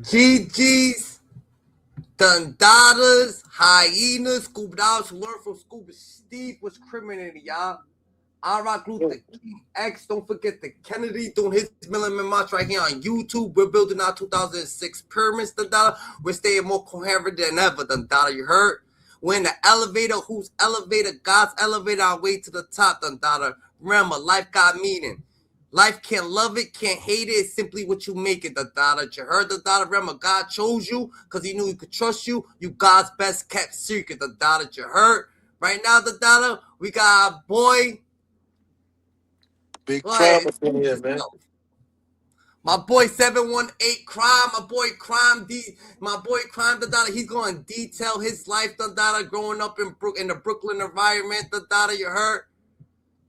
GG's, Dundadas, Hyenas, Scuba Dogs who learned from Scuba Steve was criminal, y'all. I rock Luther King X. Don't forget the Kennedy doing his Milliman March right here on YouTube. We're building our 2006 pyramids, Dundada. We're staying more coherent than ever, Dundada. You heard? We're in the elevator. Whose elevator? God's elevator. Our way to the top, Dundada. Remember, life got meaning. Life can't love it, can't hate it. It's simply what you make it, Dundada. You heard, Dundada? Remember, God chose you because he knew he could trust you. You God's best kept secret, Dundada. You heard? Right now, Dundada, we got our boy. Big crime up in here, man. My boy 718 Crime, my boy Crime Dada. He's going to detail his life, Dada, growing up in the Brooklyn environment, Dada. You heard?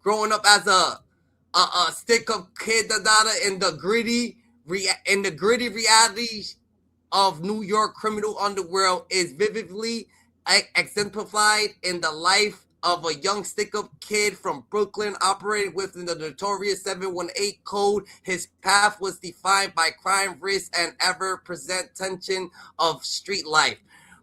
Growing up as a stick-up kid, Dada, in the gritty reality of New York criminal underworld is vividly exemplified in the life of a young stick-up kid from Brooklyn operating within the notorious 718 code. His path was defined by crime, risk, and ever-present tension of street life.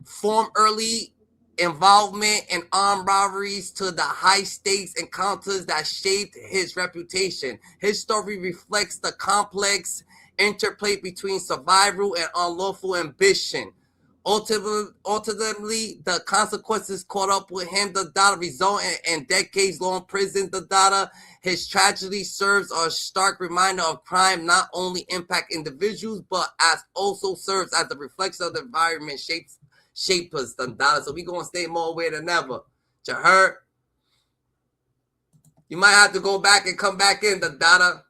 From early involvement in armed robberies to the high-stakes encounters that shaped his reputation. His story reflects the complex interplay between survival and unlawful ambition. Ultimately, the consequences caught up with him, Dada, resulting in decades-long prison, Dada. His tragedy serves as a stark reminder of crime not only impact individuals, but as also serves as a reflection of the environment shape us, Dada. So we gonna stay more aware than ever. You heard? You might have to go back and come back in, Dada.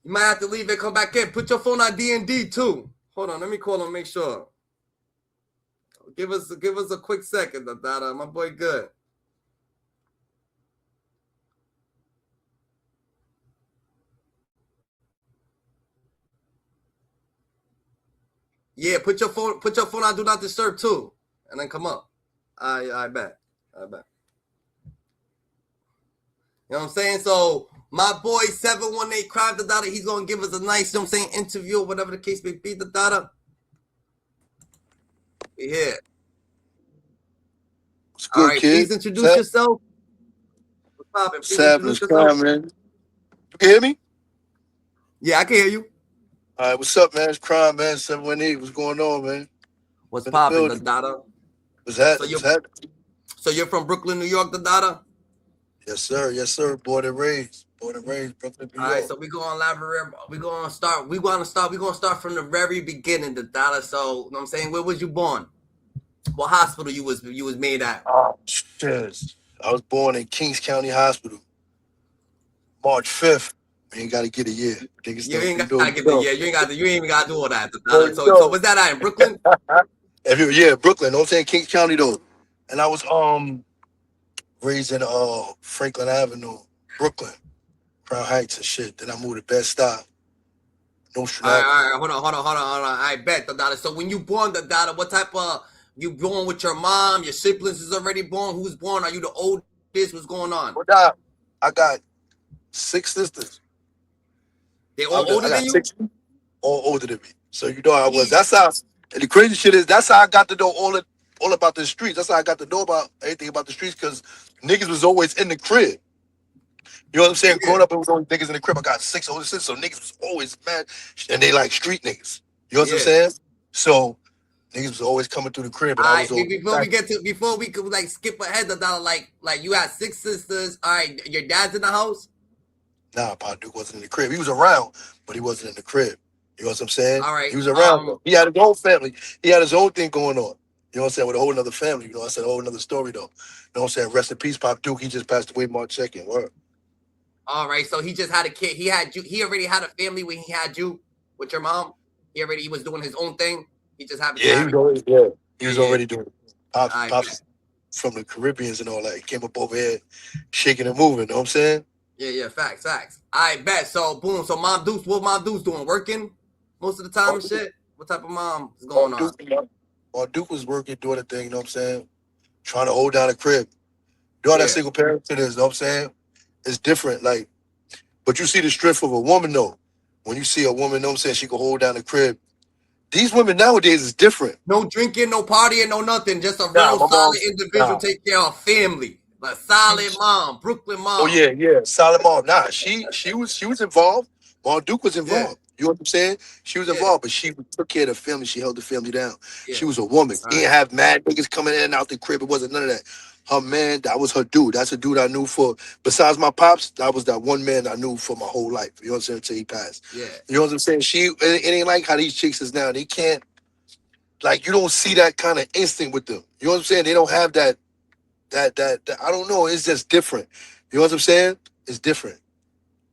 You might have to leave and come back in. Put your phone on D&D too. Hold on, let me call him, make sure. Give us a quick second, Dada. My boy good. Yeah, put your phone on do not disturb too. And then come up. I bet. You know what I'm saying? So my boy 718 Crime, Dada, he's gonna give us a nice, you know what I'm saying, interview or whatever the case may be, Dada. Yeah. What's good, all right, kid? please introduce yourself. What's poppin'? Please introduce yourself. Man. You can hear me? Yeah, I can hear you. All right, what's up, man? It's Crime, man. 718. What's going on, man? What's poppin', Dada? What's happening? So you're from Brooklyn, New York, Dada? Yes, sir. Yes, sir. Born and raised, Brooklyn, New York. All right, so we're gonna elaborate. We're gonna start from the very beginning, Dada. So, you know what I'm saying, where was you born? What hospital you was made at? Oh, shit. I was born in Kings County Hospital, March 5th. You ain't got to get a year. You ain't gotta get the You ain't even gotta do all that. So was that in Brooklyn? Yeah, Brooklyn. Don't say Kings County though. And I was raised in Franklin Avenue, Brooklyn, Crown Heights and shit. Then I moved to Bed-Stuy. All right, hold on. I bet, Dada. So when you born, Dada, what type of you born with your mom? Your siblings is already born. Who's born? Are you the oldest? What's going on? I got 6 sisters. They all older than you? 6, all older than me. So you know how I was. That's how. And the crazy shit is that's how I got to know all about the streets. That's how I got to know about everything about the streets because niggas was always in the crib. You know what I'm saying? Yeah. Growing up, it was always niggas in the crib. I got 6 older sisters, so niggas was always mad, and they like street niggas. You know what I'm saying? So niggas was always coming through the crib. And I was before we could like skip ahead, Dada, like you had 6 sisters. All right, your dad's in the house? Nah, Pa Duke wasn't in the crib. He was around, but he wasn't in the crib. You know what I'm saying? All right. He was around. He had his own family. He had his own thing going on. You know what I'm saying? With a whole other family. You know what I'm saying? A whole other story, though. You know what I'm saying? Rest in peace, Pop Duke. He just passed away March 2nd. Word. All right. So he just had a kid. He had you. He already had a family when he had you with your mom. He was doing his own thing. He just happened. Yeah, he was already doing it. Pops from the Caribbeans and all that. He came up over here shaking and moving. You know what I'm saying? Yeah, facts. I bet. So boom. So Mom Deuce, what Mom Deuce doing? Working most of the time and shit? What type of mom is going on? Duke was working, doing the thing, you know what I'm saying? Trying to hold down a crib. You know how that single parent shit is, you know what I'm saying? It's different, but you see the strength of a woman though. When you see a woman, you know what I'm saying, she can hold down the crib, These women nowadays is different. No drinking, no partying, no nothing. Just a Nah, real my solid mom's individual nah. take care of family. Like She, solid mom, Brooklyn oh mom. yeah, yeah, solid mom. Nah, she was involved. Mom Duke was Yeah, involved. You know what I'm saying? She was yeah, involved, but she took care of the family. She held the family down. yeah. She was a woman. She Right. didn't have mad niggas coming in and out the crib. It wasn't none of that. Her man, that was her dude. That's a dude I knew for. Besides my pops, that was that one man I knew for my whole life. You know what I'm saying? Until he passed. Yeah. You know what I'm saying? It ain't like how these chicks is now. They can't like you don't see that kind of instinct with them. You know what I'm saying? They don't have that I don't know. It's just different. You know what I'm saying? It's different.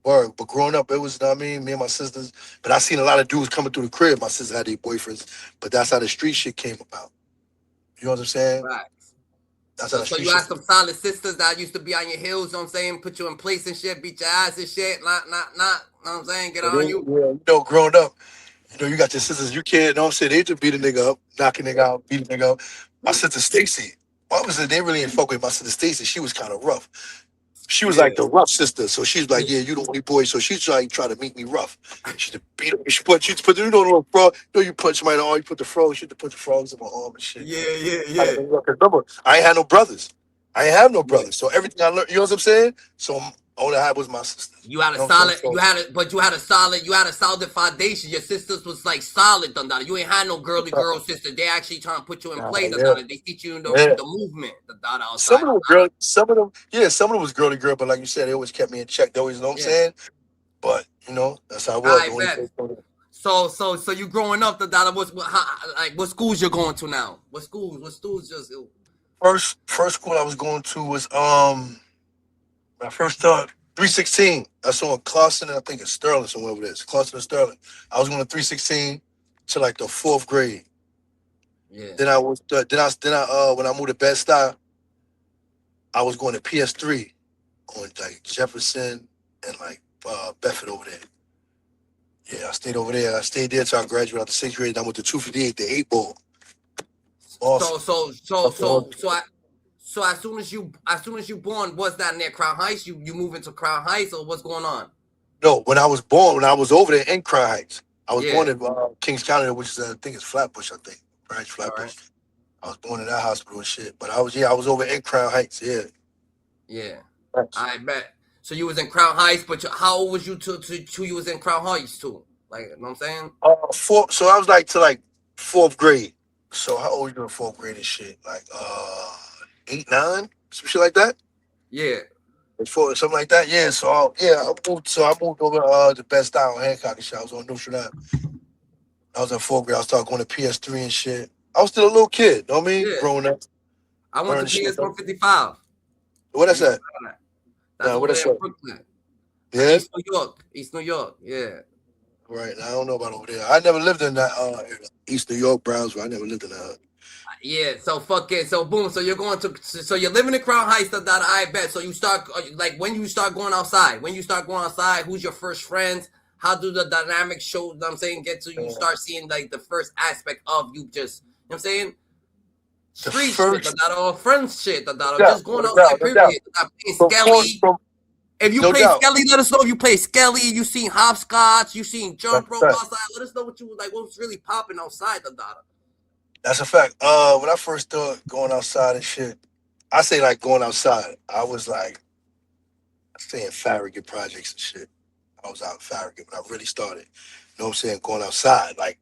Word. But growing up, it was, you know what I mean, me and my sisters. But I seen a lot of dudes coming through the crib. My sister had their boyfriends. But that's how the street shit came about. You know what I'm saying? Right. That's how So the so street you shit. had some solid sisters that used to be on your heels, you know what I'm saying, put you in place and shit, beat your ass and shit, not, you know what I'm saying, get Yeah, on you. growing up, you got your sisters. You can't, you know what I'm saying? They just beat a nigga up, knock a nigga out, beat a nigga up. My sister Stacy, obviously they really ain't fuck with my sister Stacy. She was kind of rough. She was Yeah. like the rough sister. So she's like, Yeah. yeah, you the only boy. So she's like try to make me rough. She to beat up. She put you know the little frog. You know you punch somebody in the arm, you put the frog. She had to put the frogs in my arm and shit. Yeah, yeah, I yeah. remember, I ain't had no brothers. I ain't have no Yeah. brothers. So everything I learned, you know what I'm saying? So all I had was my sisters. You had a You know what I'm saying? solid, So you had a solid foundation. Your sisters was like solid, Dundada. You ain't had no girly girl sister. They actually trying to put you in play, yeah, Dundada. They teach you yeah. the movement, Dundada Some outside, of them Dundada. girl, some of them was girl to girl, but like you said, they always kept me in check. They always, you know what I'm Yeah. saying? But that's how I was. The I only bet. place. So you growing up, Dundada. What schools you going to now? What schools just? First school I was going to was when I first started 316. That's on Clawson and I think it's Sterling somewhere over there. It's Clawson and Sterling. I was going to 316 to like the fourth grade. Yeah. Then I was then I when I moved to Bed Stuy, I was going to PS3 on like Jefferson and like Bedford over there. Yeah, I stayed over there. I stayed there till I graduated out the sixth grade. And I went to 258, the eight ball. So Awesome. so so That's the so one. so I. So as soon as you born, was that near Crown Heights? You move into Crown Heights or what's going on? No, when I was born, when I was over there in Crown Heights, I was Yeah. born in Kings County, which is I think it's Flatbush. I think Branch All right. Flatbush. I was born in that hospital and shit. But I was over in Crown Heights. Yeah. Yeah. Thanks. I bet. So you was in Crown Heights, but how old was you to you was in Crown Heights too? Like, you know what I'm saying? So I was like to like fourth grade. So how old you in fourth grade and shit? Like 8, 9, some shit like that. Yeah. Before something like that. Yeah. I moved over to Best Style on Hancock and shit. I was on New York. I was in fourth grade. I started going to PS3 and shit. I was still a little kid. Know what I mean? Yeah. Growing up, I went to learning shit. PS 155. What I that's used to that? go that. That's Nah, what over that's there in that? Brooklyn. Yeah. East New York. East New York. Yeah. Right. I don't know about over there. I never lived in that East New York, Brownsville. I never lived in that. Yeah, so fuck it. So boom. So you're going to. So you're living in Crown Heights. That I bet. So you start like when you start going outside. When you start going outside, who's your first friends? How do the dynamics show? You know what I'm saying, get to you start seeing like the first aspect of you just. You know what I'm saying, The street shit. first, That or friends shit. That or no doubt, just going no doubt, outside. no doubt. Period. That playing From course, Skelly. from If you no play doubt. Skelly, let us know if you play Skelly. You seen hopscotch. You seen That's jump a rope fact. outside. Let us know what you like. What's really popping outside the data. That's a fact. When I first started going outside and shit, I say like going outside. I was like saying Farragut projects and shit. I was out in Farragut when I really started. You know what I'm saying? Going outside, like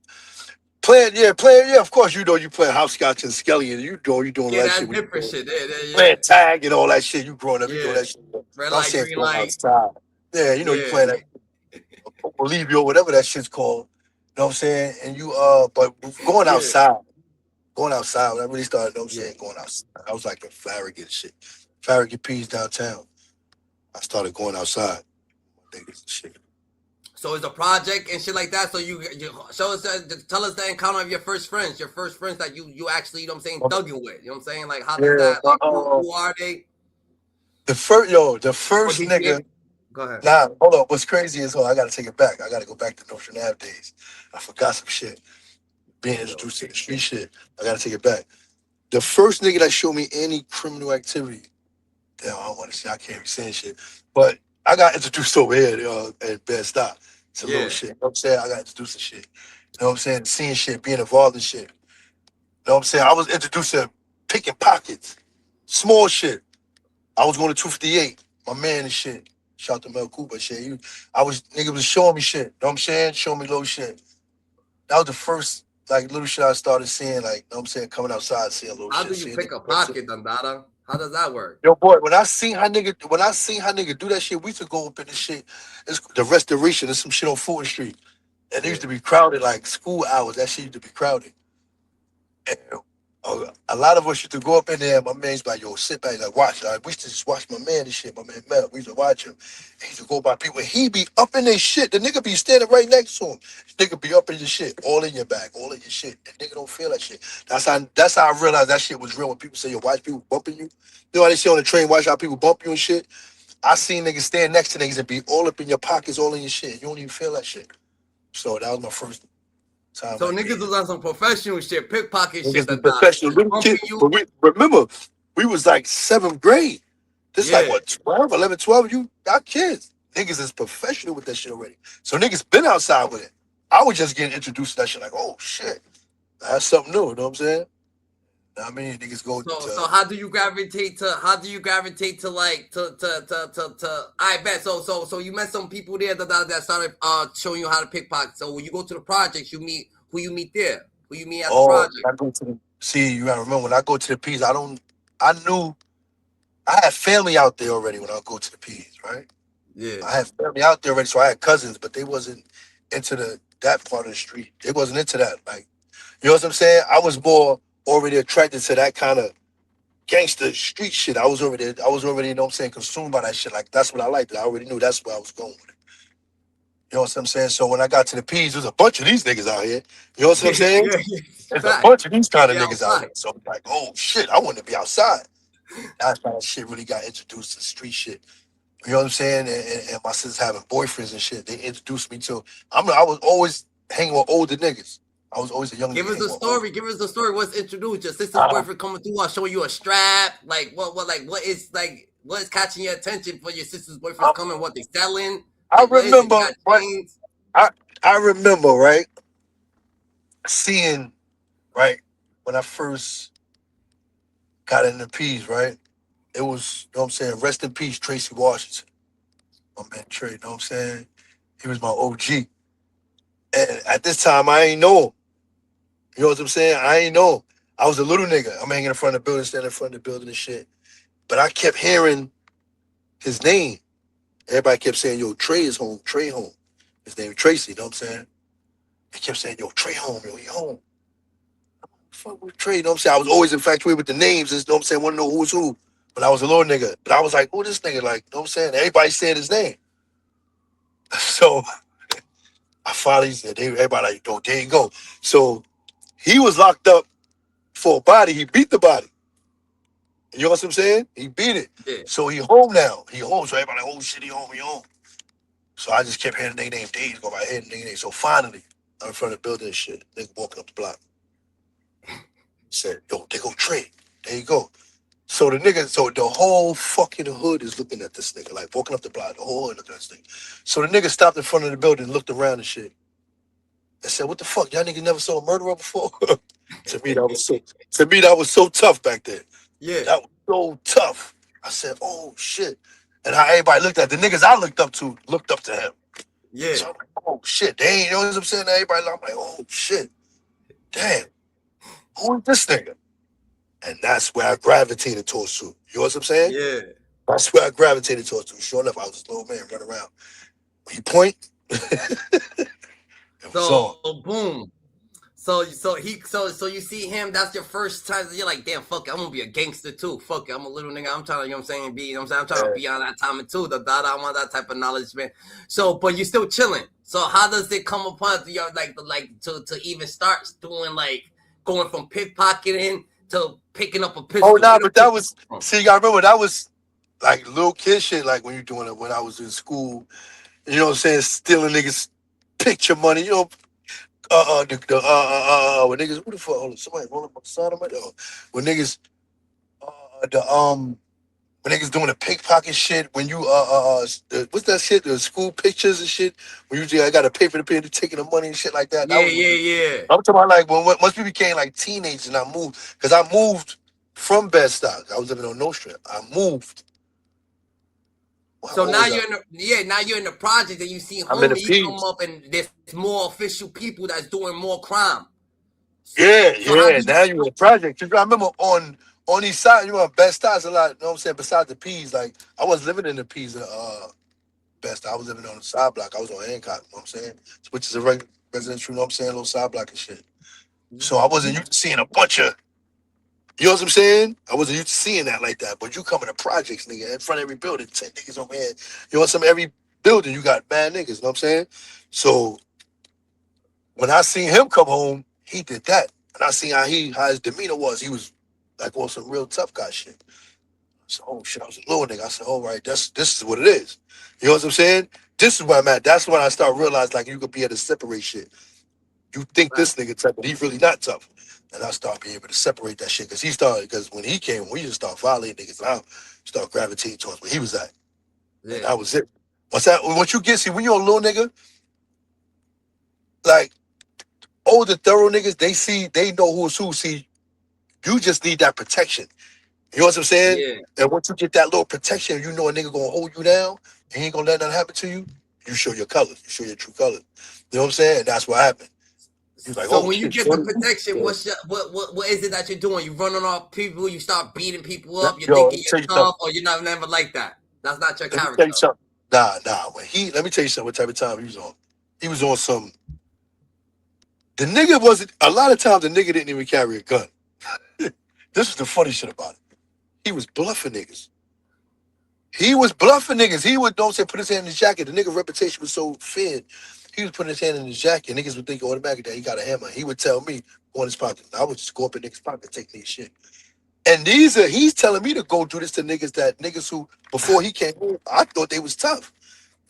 playing. Yeah, of course you playing hopscotch and skelly, and you doing all Yeah, that shit that's when different you shit. Yeah. playing tag and all that shit. You growing up, you doing Yeah. that shit. Red I'm light, saying green going light. outside. Yeah, you Yeah. playing that believe you or whatever that shit's called. You know what I'm saying? And but going Yeah. outside, when I really started, you know what I'm Yeah. saying, going outside. I was like in Farragut shit. Farragut P's downtown. I started going outside. Niggas and shit. So it's a project and shit like that. So you show us tell us the encounter of your first friends that you actually, you know what I'm saying, thugging with. You know what I'm saying? Like how does Yeah, that like who are they? the Or first did you nigga. go ahead. Nah, hold on. What's crazy is, I gotta take it back. I gotta go back to Notion Ave days. I forgot some shit. Being Yo. introduced to the street shit. I gotta take it back. The first nigga that showed me any criminal activity. Damn, I don't want to say. I can't be saying shit. But I got introduced over here at Bed Stop. It's a little Yeah. shit. You know what I'm saying? I got introduced to shit. You know what I'm saying? Seeing shit, being involved in shit. You know what I'm saying? I was introduced to picking pockets, small shit. I was going to 258, my man and shit. Shout out to Mel Cooper shit. Nigga was showing me shit. You know what I'm saying? Showing me little shit. That was the first like little shit I started seeing, like, you know what I'm saying, coming outside, seeing little How shit, do you seeing pick a niggas. pocket, Dandara? How does that work? Yo, boy, when I seen how nigga do that shit, we used to go up in this shit. It's the restoration. There's some shit on Fulton Street. And it used Yeah. to be crowded like school hours. That shit used to be crowded. And a lot of us used to go up in there. My man's like, yo, sit back, like, watch. Like, we used to just watch my man and shit. My man Mel. We used to watch him. He used to go by people. He be up in their shit. The nigga be standing right next to him. Nigga be up in your shit, all in your back, all in your shit. The nigga don't feel that shit. That's how I realized that shit was real. When people say, yo, watch people bumping you. You know how they say on the train, watch how people bump you and shit. I seen niggas stand next to niggas and be all up in your pockets, all in your shit. You don't even feel that shit. So that was my first time So like niggas being was on some professional shit, pickpocket shit, niggas be Dandara. professional little Bumping kids. you. But we remember, we was like seventh grade. This like Yeah. what, 12, 11, 12? Y'all kids. Niggas is professional with that shit already. So niggas been outside with it. I was just getting introduced to that shit like, oh shit. That's something new, you know what I'm saying? I mean, niggas go So to how do you gravitate to like to I bet so you met some people there that started showing you how to pickpocket. So when you go to the projects, you meet who you meet there, who you meet at the oh, project. when I go to the see, you gotta remember when I go to the P's, I knew I had family out there already when I go to the P's, right? Yeah, I had family out there already, so I had cousins, but they wasn't into that part of the street. They wasn't into that. Like, you know what I'm saying? I was more already attracted to that kind of gangster street shit. I was already, you know what I'm saying, consumed by that shit. Like, that's what I liked. I already knew that's where I was going with it. You know what I'm saying? So when I got to the P's, there's a bunch of these niggas out here. You know what I'm saying? yeah. There's a Fact. bunch of these kind of They niggas out outside. here. So I'm like, oh shit, I want to be outside. That's how that shit really got introduced to street shit. You know what I'm saying? And my sisters having boyfriends and shit. They introduced me to. I was always hanging with older niggas. I was always a young Give nigga us hanging the with older. story. Give us the story. What's introduced? Your sister's Uh, boyfriend coming through. I'll show you a strap. What is catching your attention for your sister's boyfriend's I, coming? What they selling? I Like what is it? You remember, got right? chains. I I remember, right, seeing, right, when I first got in the P's, right. It was, you know what I'm saying, rest in peace, Tracy Washington, my man Trey. You know what I'm saying? He was my OG, and at this time I ain't know him. You know what I'm saying? I ain't know him. I was a little nigga. I'm hanging in front of the building, standing in front of the building and shit. But I kept hearing his name. Everybody kept saying, yo, Trey is home, Trey home. His name is Tracy, you know what I'm saying? They kept saying, yo, Trey home, yo, he home. Fuck with Trey, you know what I'm saying? I was always infatuated with the names, you know what I'm saying? Want to know who was who. But I was a little nigga. But I was like, who this nigga? Like, you know what I'm saying? Everybody said his name. So I finally said, everybody like, yo, there you go. So he was locked up for a body. He beat the body. You know what I'm saying? He beat it. Yeah, So he home now. He home. So everybody like, oh shit, he home, he home. So I just kept hearing their name days go by head and their name. So finally, I'm in front of the building and shit. Nigga walking up the block. Said, yo, they go Trey. There you go. So the whole fucking hood is looking at this nigga, like walking up the block, the whole hood looking at this nigga. So the nigga stopped in front of the building, looked around and shit, and said, what the fuck? Y'all niggas never saw a murderer before? To me that was so tough back then. yeah, That was so tough. I said, oh shit. And how everybody looked at the niggas I looked up to him. yeah, So I'm like, oh shit, they ain't, you know what I'm saying? Everybody, I'm like, oh shit, damn, who is this nigga? And that's where I gravitated towards to. You know what I'm saying? yeah. That's where I gravitated towards to. Sure enough, I was this little man running around. When he point, it was on. So boom. So you see him. That's your first time. You're like, damn, fuck it. I'm gonna be a gangster too. Fuck it. I'm a little nigga. I'm trying to, you know what I'm saying, be, you know what I'm saying. I'm trying to Man. be on that time too. The data. I want that type of knowledge, man. So, but you're still chilling. So how does it come upon your like to even start doing like going from pickpocketing to picking up a Oh pistol? nah, Where the but that pistol was come from? see, you remember that was like little kid shit, like when you doing it when I was in school, you know what I'm saying, stealing niggas picture money, you know, when niggas, who the fuck, hold on, somebody rolling up the side of my dog. When niggas, the, when niggas doing the pickpocket shit, when you what's that shit? The school pictures and shit. When you just got to pay for the pay, taking the money and shit like that. That Yeah, was when yeah, we. yeah. I'm talking about like when once we became like teenagers and I moved because I moved from Bed-Stuy. I was living on Nostrand. I moved. How So old now was I? you're in the now you're in the project and you see I'm in the homie, he come P's. up and there's more official people that's doing more crime. Yeah, So how do yeah. you Now you in the project. I remember on these sides, you know, Bed-Stuy's a lot. You know what I'm saying? Besides the P's, like I was living in the P's. Best. I was living on the side block. I was on Hancock, you know what I'm saying? Which is a residential, you know what I'm saying? Little side block and shit. So I wasn't used to seeing a bunch of, you know what I'm saying? I wasn't used to seeing that like that. But you come in the projects, nigga, in front of every building, 10 niggas over here. You know, some every building, you got bad niggas, you know what I'm saying? So when I seen him come home, he did that. And I seen how his demeanor was. He was like on some real tough guy shit. So, oh shit, I was a little nigga. I said, all right, this is what it is. You know what I'm saying? This is where I'm at. That's when I start realizing like you could be able to separate shit. You think Right. this nigga tough, but he's really not tough. And I start being able to separate that shit because when he came, we just start violating niggas. And I start gravitating towards where he was at, and Yeah. that was it. Once you get see when you're a little nigga, like older thorough niggas, they know who's who. See, you just need that protection. You know what I'm saying? Yeah. And once you get that little protection, you know a nigga gonna hold you down. He ain't gonna let nothing happen to you. You show your colors. You show your true colors. You know what I'm saying? And that's what happened. He was like, So oh when you shit, get the shorty. protection, Yeah. what is it that you're doing? You running off people, you start beating people up, you're Yo, let thinking me tell you you're something. tough, or you're not never like that. That's not your Let me tell character. you something. Nah. Let me tell you something. What type of time he was on? He was on some. The nigga wasn't. A lot of times the nigga didn't even carry a gun. This is the funny shit about it. He was bluffing niggas. He was bluffing niggas. He would don't say put his hand in his jacket. The nigga reputation was so thin. He was putting his hand in his jacket. Niggas would think automatically that he got a hammer. He would tell me go in his pocket. I would just go up in niggas' pocket and take these shit. And he's telling me to go do this to niggas who before he came home, I thought they was tough.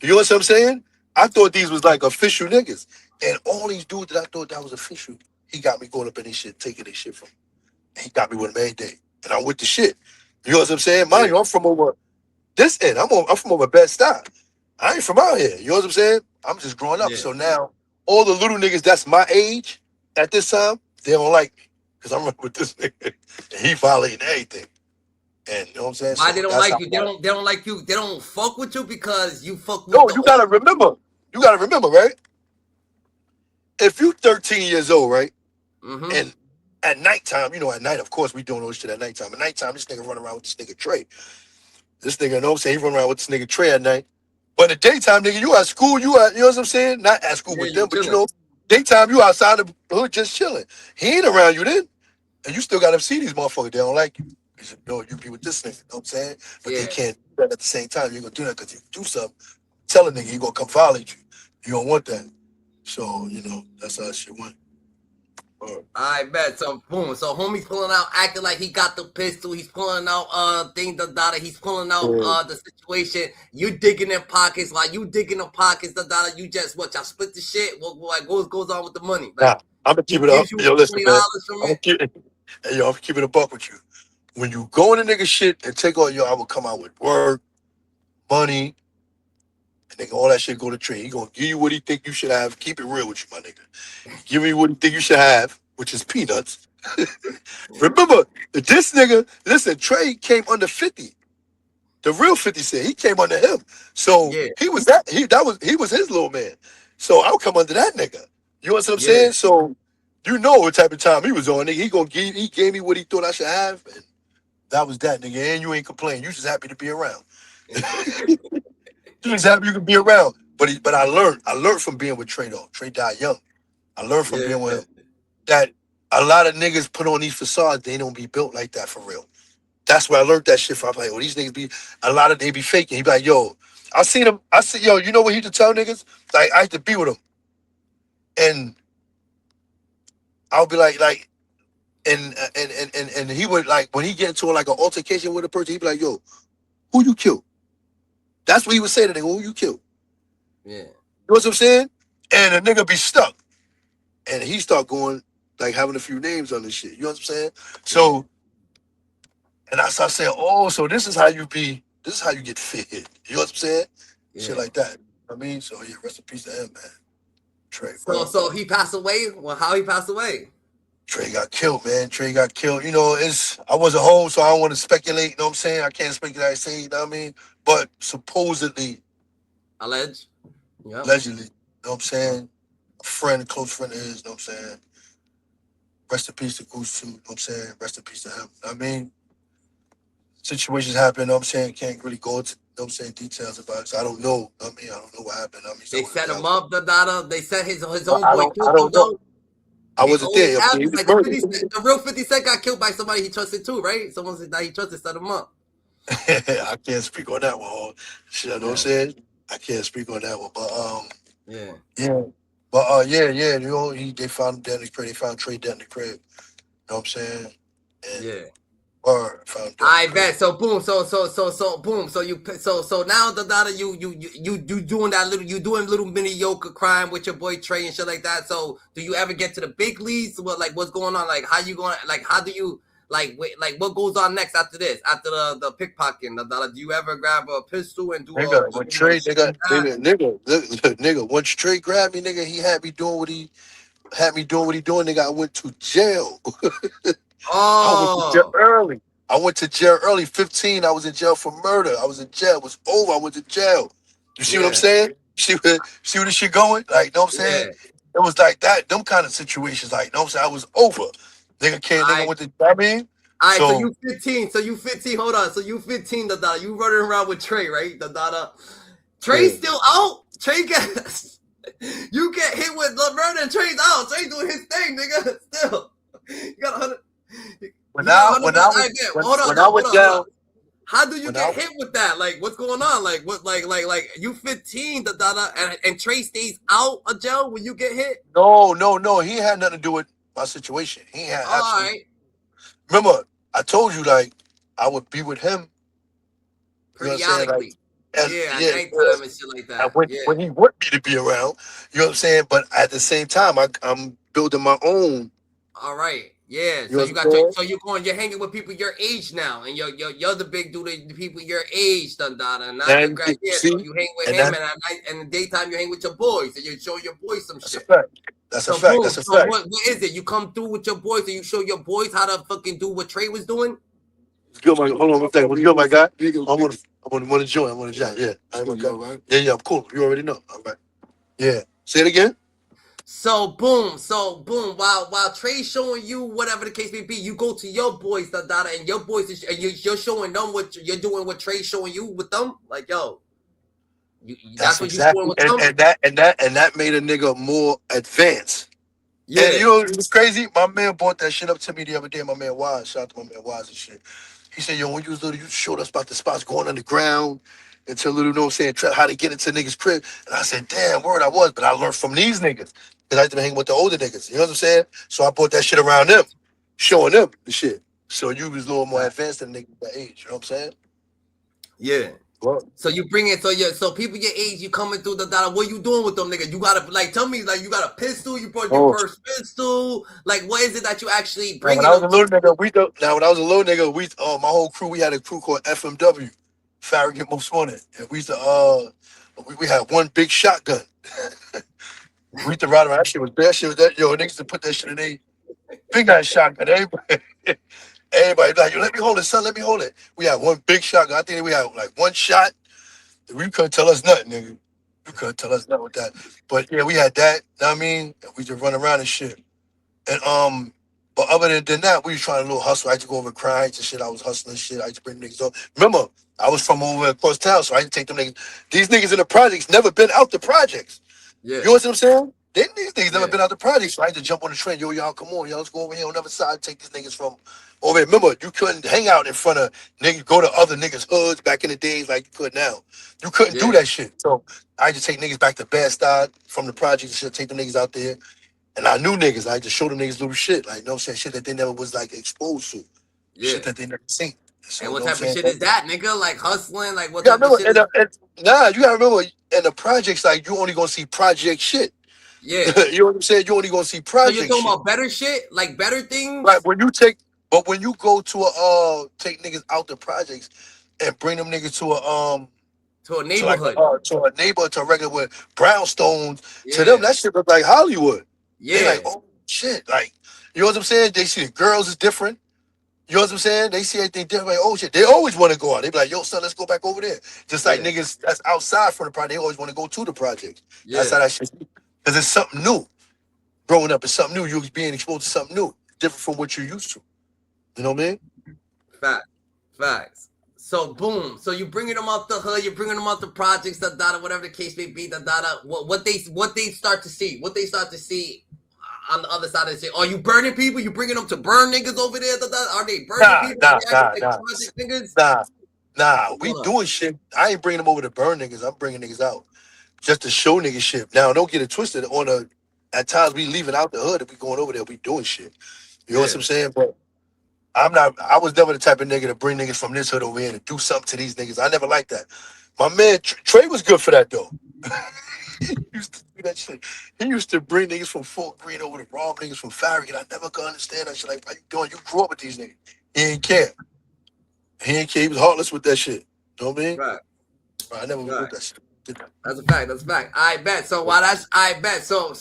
You know what I'm saying? I thought these was like official niggas. And all these dudes that I thought that was official, he got me going up in his shit, taking this shit from him. And he got me with him every day. And I'm with the shit. You know what I'm saying? Mind Yeah. you, I'm from over this end. I'm from over Bed-Stuy. I ain't from out here. You know what I'm saying? I'm just growing up. Yeah. So now all the little niggas that's my age at this time, they don't like me. Because I'm running with this nigga. And he violating everything. And you know what I'm saying? Why they So don't that's how like I you? They got it. don't. They don't like you. They don't fuck with you because you fuck with No, the you old. gotta remember. You gotta remember, right? If you 13 years old, right? Mm-hmm. And at nighttime, you know, at night, of course, we doing all this shit at nighttime. At nighttime, this nigga running around with this nigga Trey. This nigga, you know what I'm saying? He run around with this nigga Trey at night. But in the daytime, nigga, you at school, you know what I'm saying? Not at school Yeah, with you them, but you chilling. know, daytime, you outside the hood just chilling. He ain't around you then. And you still gotta see these motherfuckers. They don't like you. You said, no, you be with this nigga, you know what I'm saying? But they Yeah. can't do that at the same time. You're gonna do that because you do something, tell a nigga he gonna come violate you. You don't want that. So, you know, that's how that shit went. I bet. So boom. So homie's pulling out, acting like he got the pistol. He's pulling out thing the data. He's pulling out Yeah. the situation. You digging in pockets, like you digging in pockets, the data. You just what y'all split the shit. What like goes on with the money? Like Nah, I'm gonna he keep it up. gives you Yo, listen, man. $20 from I'm gonna it. keep it. Hey, yo, I'm gonna keep it a buck with you. When you go in the nigga shit and take all I will come out with work, money, and nigga, all that shit go to trade. He gonna give you what he think you should have. Keep it real with you, my nigga. Give me what he think you should have, which is peanuts. Remember, this nigga, listen, Trey came under 50. The real 50 Cent, he came under him. So Yeah, he was his little man. So I'll come under that nigga. You know what I'm yeah. saying? So you know what type of time he was on, nigga. He gave me what he thought I should have, and that was that, nigga. And you ain't complaining. You just happy to be around. You just happy you can be around. But I learned from being with Trey though. Trey died young. I learned from being with Yeah, him that a lot of niggas put on these facades, they don't be built like that for real. That's where I learned that shit from. I'm like, well, these niggas be a lot of they be faking. He be like, yo, I see, yo, you know what he used to tell niggas? Like I used to be with him. And I'll be like, and he would like when he get into like an altercation with a person, he'd be like, yo, who you killed? That's what he would say to nigga, who you killed? yeah, You know what I'm saying? And a nigga be stuck. And he start going, like having a few names on this shit. You know what I'm saying? yeah. So And I started saying, oh, so this is how you be, this is how you get fit. You know what I'm saying? Shit Yeah. like that. I mean, so yeah, rest in peace to him, man. Trey, So bro. so he passed away. Well, how he passed away? Trey got killed, man. Trey got killed. You know, it's I wasn't home, so I don't want to speculate. You know what I'm saying? I can't speculate. I say, you know what I mean? But supposedly, Alleged. Yep. allegedly, you know what I'm saying? A friend, a close friend of his, you know what I'm saying? Rest in peace to Goose too, you know what I'm saying? Rest in peace to him. I mean, situations happen, you know what I'm saying? Can't really go into, you know what I'm saying, details about it. So I don't know. You know what I mean, I don't know what happened. I mean, They someone set that him up. The data. They set his own I boy don't I killed him don't know. though. I It wasn't always there. He happens. was Like the murdered. 50 Cent, the real 50 Cent got killed by somebody he trusted too, right? Someone that he trusted set him up. I can't speak on that one. Shit, I know what I'm Yeah. saying? I can't speak on that one. But Yeah. yeah. But yeah, you know, they found him dead in the crib. They found Trey dead in the crib. You know what I'm saying? And Yeah. or found dead in the I crib. bet. So boom. So boom. So now the data you doing that little you doing little mini yoga crime with your boy Trey and shit like that. So do you ever get to the big leagues? What like what's going on? Like how you going? Like how do you like wait, like what goes on next after this? After the pickpocketing, the data, do you ever grab a pistol and do a Nigga, when Trey, shit like that? nigga, once Trey grabbed me, nigga, he had me doing what he doing, nigga. I went to jail. I went to jail Oh early. I went to jail early. 15, I was in jail for murder. I was in jail. It was over. I went to jail. You see what I'm yeah saying? See where this shit going? Like, you know what I'm saying? yeah. It was like that. Them kind of situations, like, you know what I'm saying? I was over. Nigga can't, nigga I went to, I mean? All right, so So, you 15. So you 15. Hold on. So you 15, the data. You running around with Trey, right? The data. yeah. Trey's still out. Trey gets you get hit with the murder and Trey's out. Trey doing his thing, nigga. Still. You got 100. You got 100. I get. Hold on when I though. Hold went on. Hold on. down, How do you when I, get hit with that? Like, what's going on? Like, what? Like, you 15, the data, and Trey stays out of jail when you get hit. no, he had nothing to do with my situation. He had All absolutely, right, remember, I told you, like, I would be with him, you know what I'm saying? Like, periodically. and Yeah, at yeah, nighttime and shit like that. Yeah. when he want me to be around, you know what I'm saying? But at the same time, I'm building my own. All right. Yeah. You know So what you I'm got your saying? so you're hanging with people your age now, and you're the big dude, the people your age, done dada. And now you're And yeah. So see, you hang with and him, that and at night and in the daytime you hang with your boys, and you show your boys some that's a shit. fact. That's a So fact. boom. That's a So fact. what is it? You come through with your boys, and you show your boys how to fucking do what Trey was doing. What's good, my hold on one second. What's good, my guy? I'm gonna join. I'm gonna join. Yeah. I ain't my guy. Yeah, I'm cool. You already know. All right. Yeah. Say it again. So boom. While Trey's showing you whatever the case may be, you go to your boys, the data, and your boys, and you're showing them what you're doing. What Trey's showing you with them, like yo. That's That's what you doing exactly with them? and that made a nigga more advanced. And Yeah, you know it's crazy? My man brought that shit up to me the other day. My man Wise, shout out to my man Wise and shit. He said, yo, when you was little, you showed us about the spots going underground until little, you know what I'm saying, how to get into niggas' crib. And I said, damn, word I was, but I learned from these niggas. Because I used to be hanging with the older niggas. You know what I'm saying? So I brought that shit around them, showing them the shit. So you was a little more advanced than niggas that age. You know what I'm saying? yeah. Well, So you bring it, so people your age, you coming through the data. What you doing with them, nigga? You gotta like tell me, like you got a pistol. You brought your oh, first pistol. Like what is it that you actually now when bringing I was them a to? little nigga, when I was a little nigga, my whole crew, we had a crew called FMW, Farragut Most Wanted. And we used to we had one big shotgun. We used to ride around. That shit was bad. Shit was that yo, niggas to put that shit in they big ass shotgun. Everybody like, yo, let me hold it, son. Let me hold it. We had one big shotgun. I think we had like one shot. We couldn't tell us nothing, nigga. You couldn't tell us nothing with that. But yeah, we had that. Know what I mean? And we just run around and shit. And but other than that, we was trying to little hustle. I had to go over crimes and shit. I was hustling shit. I used to bring niggas up. Remember, I was from over across town, so I had to take them niggas. These niggas in the projects never been out the projects. Yeah, You know what I'm saying? These niggas never yeah, been out the project, so I had to jump on the train. Yo, y'all, come on, y'all, let's go over here on the other side and take these niggas from over here. Remember, you couldn't hang out in front of niggas, go to other niggas' hoods back in the days like you could now. You couldn't do yeah, that shit. So I had to take niggas back to Bed-Stuy from the project and shit, take them niggas out there. And I knew niggas. I had to show them niggas little shit, like, you know what I'm saying? Shit that they never was like exposed to, yeah. shit that they never seen. So, And you what know what I'm type of saying? shit is that, nigga? Like hustling? Like what You gotta type of remember, shit is? you gotta remember, in the projects, like, you only gonna see project shit. Yeah. You know what I'm saying? You only gonna see So you're project talking shit. about better shit, like better Like things? when you take But when you go to a take niggas out the projects and bring them niggas To a to like neighborhood. to a neighbor to a regular with brownstones, to them Yeah. that shit look like Hollywood. They like, Yeah. oh shit, like you know what I'm saying? They see the girls is different. You know what I'm saying? They see everything different. Like, oh shit, they always want to go out. They be like, yo, son, let's go back over there. Just like Yeah. niggas that's outside from the project, they always want to go to the project. That's Yeah. how that shit. Because it's something new. Growing up, it's something new. You're being exposed to something new, different from what you're used to. You know what I mean? Fact. Facts. So boom. So you bringing them out the hood. You're bringing them out the projects. The data. Whatever the case may be. The data. What they start to see. What they start to see on the other side of the city. Are you burning people? You bringing them to burn niggas over there? Are they burning Nah, people? Are nah, they acting nah, like nah, project niggas? nah, nah. What's We going on? doing shit. I ain't bringing them over to burn niggas. I'm bringing niggas out just to show niggas shit. Now, don't get it twisted. At times we leaving out the hood. If we going over there, we doing shit. You know what Yeah. I'm saying? But I'm not. I was never the type of nigga to bring niggas from this hood over here and do something to these niggas. I never liked that. My man Trey was good for that though. He used to do that shit. He used to bring niggas from Fort Greene over to rob niggas from Farragut. I never could understand that shit. Like, how you doing? You grew up with these niggas. He ain't care. He ain't care. He was heartless with that shit. You know what I mean? Right. But I never was Right. with that shit. Did that. That's a fact. That's a fact. I bet. So why that's I bet. So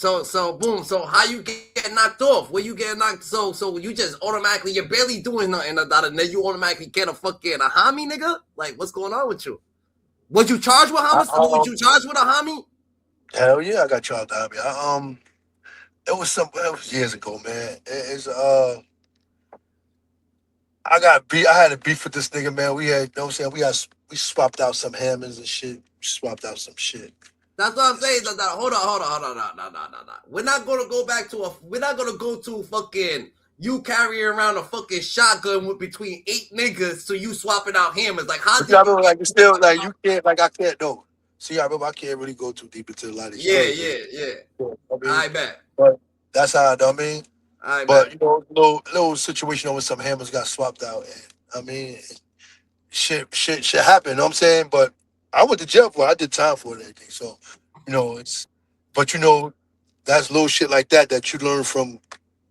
boom. So how you get knocked off? Where you get knocked? So you just automatically you're barely doing nothing about it, and then you automatically get a homie, nigga. Like what's going on with you? Was you charged with I, homicide? Was you charged with a homie? hell yeah, I got charged out. It was years ago, man. I had a beef with this nigga, man. We had, you know what I'm saying? We swapped out some hammers and shit. We swapped out some shit. That's what I'm saying. Hold on. No. We're not gonna go back to a. We're not gonna go to fucking you carrying around a fucking shotgun with between 8 niggas, so you swapping out hammers. Like how But you know, did I you remember, get like, it's to still, swapping like, out? you can't, like, I can't, no. See, I remember I can't really go too deep into a lot of Yeah, shit. yeah. I mean, I bet. but that's how I mean. I But, bet. you know, little situation over some hammers got swapped out. And, I mean, shit happened, you know what I'm saying? But I went to jail for it. I did time for it and everything. So, but, that's little shit like that you learn from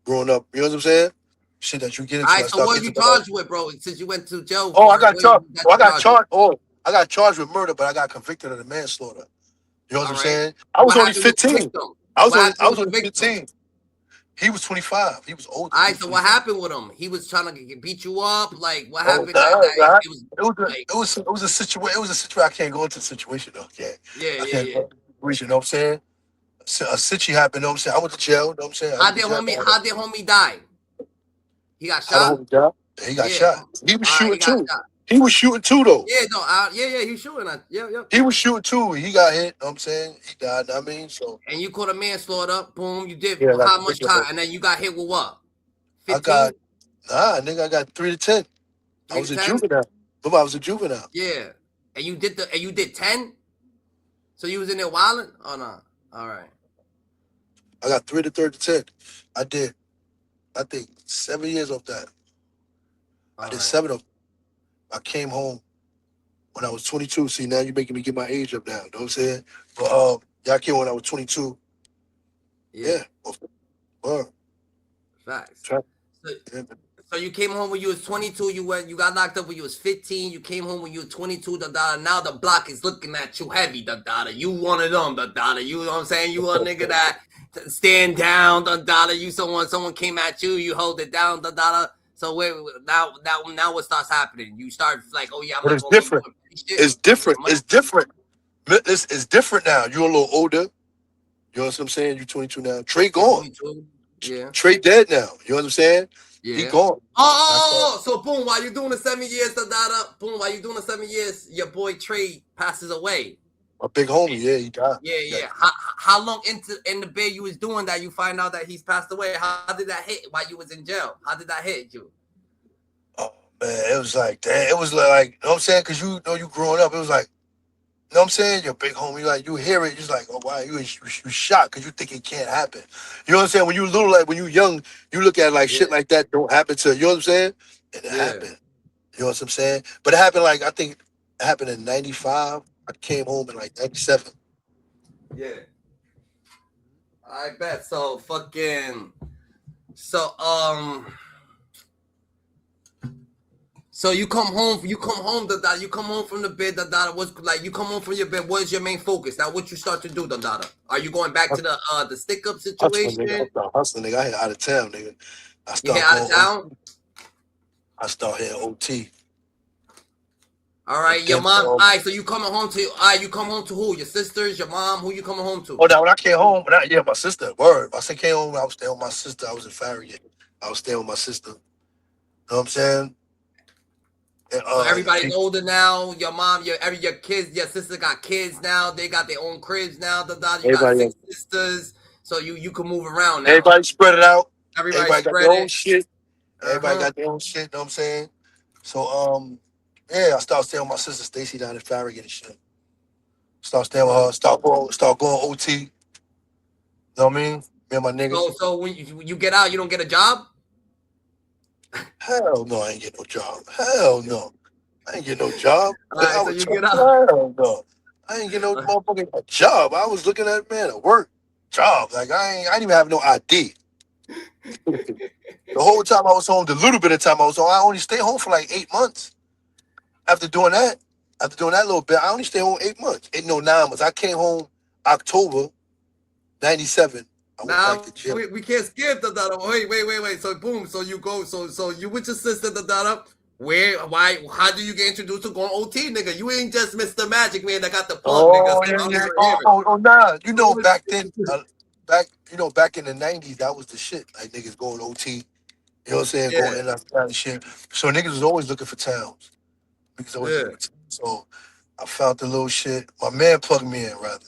growing up. You know what I'm saying? Shit that you get All into. right. I So start what are getting you to my life. charged with, bro? Since you went to jail Oh, I for it, got what charged. you got Oh, I you got charged with? charged. Oh, I got charged with murder, but I got convicted of the manslaughter. You know what All I'm right. saying? I was What only happened with the 15. victim? I was What only I happened was with the only victim? 15. He was 25. He was older. All He right. was So what 25. happened with him? He was trying to beat you up. Like what Oh, happened? nah, That nah. it was like It was a situation. It was a situation. I can't go into the situation though. Yeah, yeah, I yeah, can't yeah. go into the situation. You know what I'm saying? A situation happened. You know what I'm saying? I went to jail. You know what I'm saying? I How went to did jail. homie? How did homie die? He got How the shot. whole job? He got Yeah. shot. He was All right. shooting He got too. shot. He was shooting too though. Yeah. No. Yeah. He's shooting at. Yeah. Yeah. He was shooting too. He got hit. You know what I'm saying? He died. You know what I mean, so And you caught a manslaughter. Boom. You did yeah, like how much time? And then you got hit with what? I 15, got nigga. I got 3 to 10. I 3 to was a 10. juvenile. Remember, I was a juvenile. Yeah. And you did 10. So you was in there wilding. Oh no. All right. I got 3 to 10. I did. I think 7 years off that. I All did right. 7 of them. I came home when I was 22. See, now you're making me get my age up now. You know what I'm saying? But yeah, I came when I was 22. Yeah. Yeah. Well, Facts. try- So, yeah. so you came home when you was 22. You got locked up when you was 15. You came home when you were 22. Da da. Now the block is looking at you heavy. Da da. You one of them. Da da. You know what I'm saying? You a nigga that stand down. Da da. You someone came at you. You hold it down. Da da. So now what starts happening? You start like, oh yeah, I'm But not it's gonna be different. doing shit. It's I'm different. getting money. It's different. It's different now. You're a little older. You know what I'm saying? You're 22 now. Trey You're gone. 22. Yeah. Trey dead now. You know what I'm saying? He Yeah. gone. That's all. So boom, while you're doing the 7 years, boom, while you're doing the 7 years, your boy Trey passes away. My big homie, yeah, he died. Yeah, Yeah. yeah. How long in the bed you was doing that you find out that he's passed away? How did that hit while you was in jail? How did that hit you? Oh man, it was like that. It was like, you know what I'm saying? Cause you growing up, it was like, you know what I'm saying? Your big homie, like you hear it, you're just like, oh wow, you shocked because you think it can't happen. You know what I'm saying? When you little, like when you young, you look at like Yeah, shit like that don't happen to you know what I'm saying? And it yeah, happened. You know what I'm saying? But it happened like I think it happened in '95. I came home in like '97. yeah. I bet. So fucking so So you come home from the bed, Dada. What's like you come home from your bed, what is your main focus? Now what you start to do, Dada? Are you going back to the stick up Hustling, nigga. I situation? start hustling, nigga. I hit out of town, nigga. I You head start out of going town? OT. I start hitting OT. All And right, your then mom. All right, so you coming home to? All right, you come home to who? Your sisters, your mom? Who you coming home to? now when I came home, yeah, my sister. Word. I said came home, I was staying with my sister. I was in Farragut. I was staying with my sister. You know what I'm saying? And So everybody's older now. Your mom, your kids, your sister got kids now. They got their own cribs now. Dada. You got everybody six sisters, so you can move around now. everybody spread it out. Everybody Everybody got spread their own it. shit. Uh Everybody huh. got their own shit, you know what I'm saying? So yeah, I started staying with my sister Stacy down in Farragut and shit. Start staying with So her, start going OT, you know what I mean? Me and my niggas. so when you get out, you don't get a job. Hell no, I ain't get no job. Hell no. I ain't get no job. All I right, so was you trying, get out. hell no. I ain't get no motherfucking job. I was looking at man at work. Job. Like I didn't even have no ID. The whole time I was home, the little bit of time I was home, I only stayed home for like 8 months. After doing that, little bit, I only stayed home 8 months. Ain't no 9 months. I came home October '97. I went back Now to jail. we can't skip the data. Wait. So boom. So you go. So you with your sister the data. Where? Why? How do you get introduced to going OT, nigga? You ain't just Mr. Magic Man that got the plug, nigga. Oh So yeah, I'm yeah. hearing. Nah. So what- Back then, back in the '90s, that was the shit. Like niggas going OT. You know what I'm saying? Yeah, Going in and out and shit. So niggas was always looking for towns. Niggas always yeah. looking for towns. So I found the little shit. My man plugged me in, rather.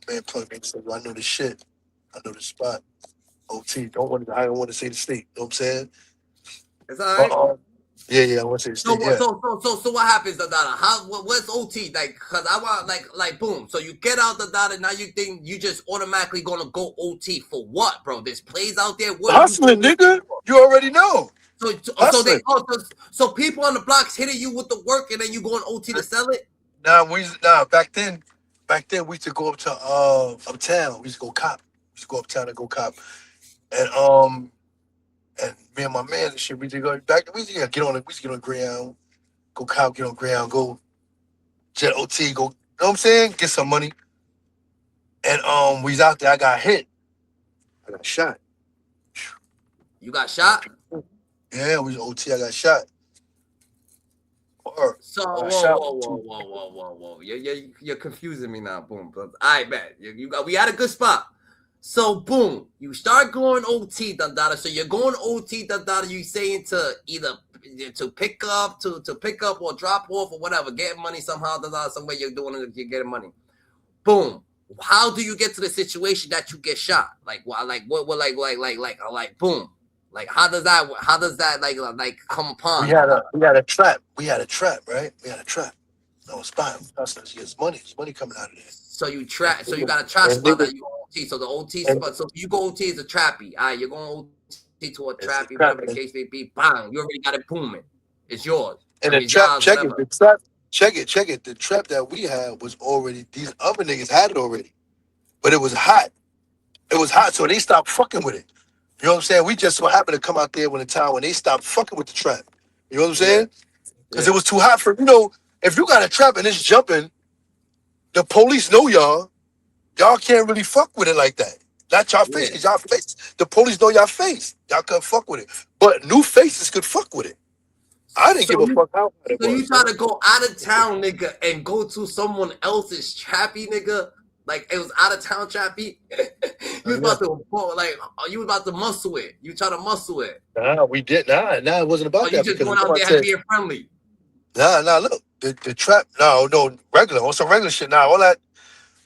My man plugged me in and said, "Well, I know the shit. I know the spot. OT. I don't want to say the state. You know what I'm saying? It's all But right. yeah, I want to say the So state. what? Yeah. So what happens, the data? What's OT like? Cause I want like boom. So you get out the data. Now you think you just automatically gonna go OT for what, bro? There's plays out there. What are you Hustling, going nigga. OT for? You already know. So they Hustling. so people on the blocks hitting you with the work, and then you going OT to sell it. Back then we used to go up to uptown. We used to go cop. We used to go uptown and go cop. And me and my man and shit, we used to go back. We used to get on Greyhound, go cop, get on Greyhound, go jet OT, go. You know what I'm saying? Get some money. And we was out there. I got hit. I got shot. You got My shot. people. Yeah, we was OT. I got shot. Or So I got whoa, shot. whoa, whoa, whoa, whoa, whoa, whoa. You're confusing me now. Boom. But I bet you got. We had a good spot. So boom, you start going OT, Dada. So you're going OT, Dada. You saying to either to pick up, to pick up or drop off or whatever, get money somehow, Dada. Some way you're doing it, you're getting money. Boom. How do you get to the situation that you get shot? Like what? Like what? Like boom. Like how does that? How does that like come We upon, had Dada? a we had a trap. We had a trap, right? We had a trap. No spot. That's there's money. There's money coming out of there. So you And trap. So you niggas, got a trap and spot niggas, that you OT. So the OT and spot. So you go OT as a trappy. All right, you're going OT to a trappy, it's a whatever the trap. case may be. Bang, you already got it booming. It's yours. I And mean, the it's trap, yours, check it. whatever. The trap, check it. The trap that we had was already, these other niggas had it already. But it was hot. It was hot, so they stopped fucking with it. You know what I'm saying? We just so happened to come out there when the time when they stopped fucking with the trap. You know what I'm Yeah, saying? Because it yeah, was too hot for, if you got a trap and it's jumping, the police know y'all. Y'all can't really fuck with it like that. Not y'all face, yeah. because y'all face, the police know y'all face. Y'all couldn't fuck with it. But new faces could fuck with it. I didn't So give a you fuck how bad it so you was, try bro. to go out of town, nigga, and go to someone else's trappy, nigga. Like it was out of town trappy. You was Yeah. about to you was about to muscle it. You try to muscle it. Nah, we did. Nah, it wasn't Or about you that just because going remember out I there said, being friendly. nah, look, the trap, no, regular, on some regular shit. Nah, all that,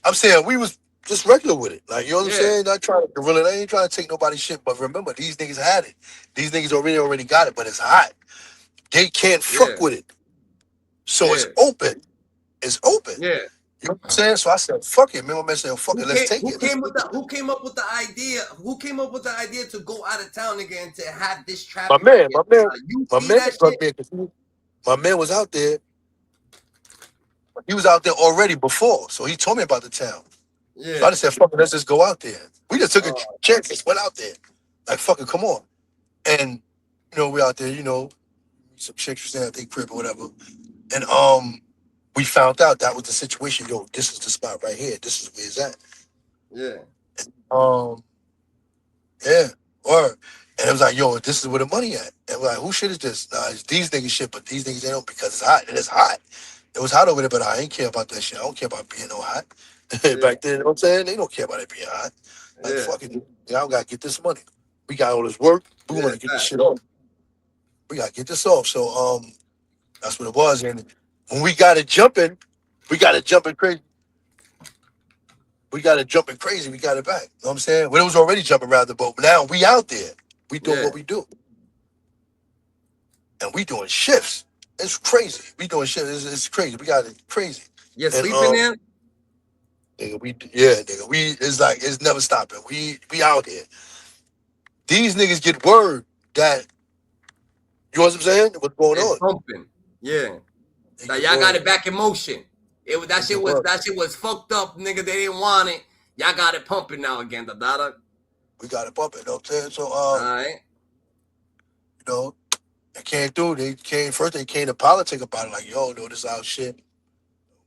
I'm saying we was just regular with it. Like, you know what I'm Yeah, saying? Not trying to gorilla, I ain't trying to take nobody's shit, but remember, these niggas had it. These niggas already got it, but it's hot. They can't yeah, fuck with it. So it's yeah, open. It's open. yeah. You know what I'm saying? So I said, fuck it. Me and my man said, fuck it, let's take Who it. Let's came take with the it. who came up with the idea? Who came up with the idea to go out of town again and to have this My trappy right man, here? my man, You my see man that plugged shit? me in 'cause my man was out there. He was out there already before. So he told me about the town. So I Yeah. just said, fuck it, let's just go out there. We just took a Oh, chance, just went out there. Like, fucking come on. And, we out there, some chicks was there at their crib or whatever. And we found out that was the situation. Yo, this is the spot right here. This is where it's at. Yeah. Um, yeah, or and it was like, yo, this is where the money at. And we're like, who shit is this? Nah, it's these niggas shit, but these niggas they don't because it's hot. And it's hot. It was hot over there, but I ain't care about that shit. I don't care about being no hot. Yeah. Back then, you know what I'm saying? They don't care about it being hot. Like, Yeah. fuck it. Y'all gotta get this money. We got all this work. We Yeah. wanna get this Fact. shit off. We gotta get this off. So that's what it was. And when we got it jumping, we got it jumping crazy. We got it jumping crazy. We got it back. You know what I'm saying? Well, it was already jumping around the boat. Now we out there. We doing Yeah. what we do. And we doing shifts. It's crazy. We doing shifts. It's crazy. We got it crazy. You're And sleeping there? nigga, nigga, we it's like it's never stopping. We out here. These niggas get word that you know what I'm saying? What's going It's on? pumping. Yeah. They Now get y'all got it word. back in motion. It was They get word. that shit was fucked up, nigga. They didn't want it. Y'all got it pumping now again, the dada. We got it bumping. You know what I'm saying? So Alright. you know, they came through. They came first. They came to politic about it. Like, yo, no, this our shit.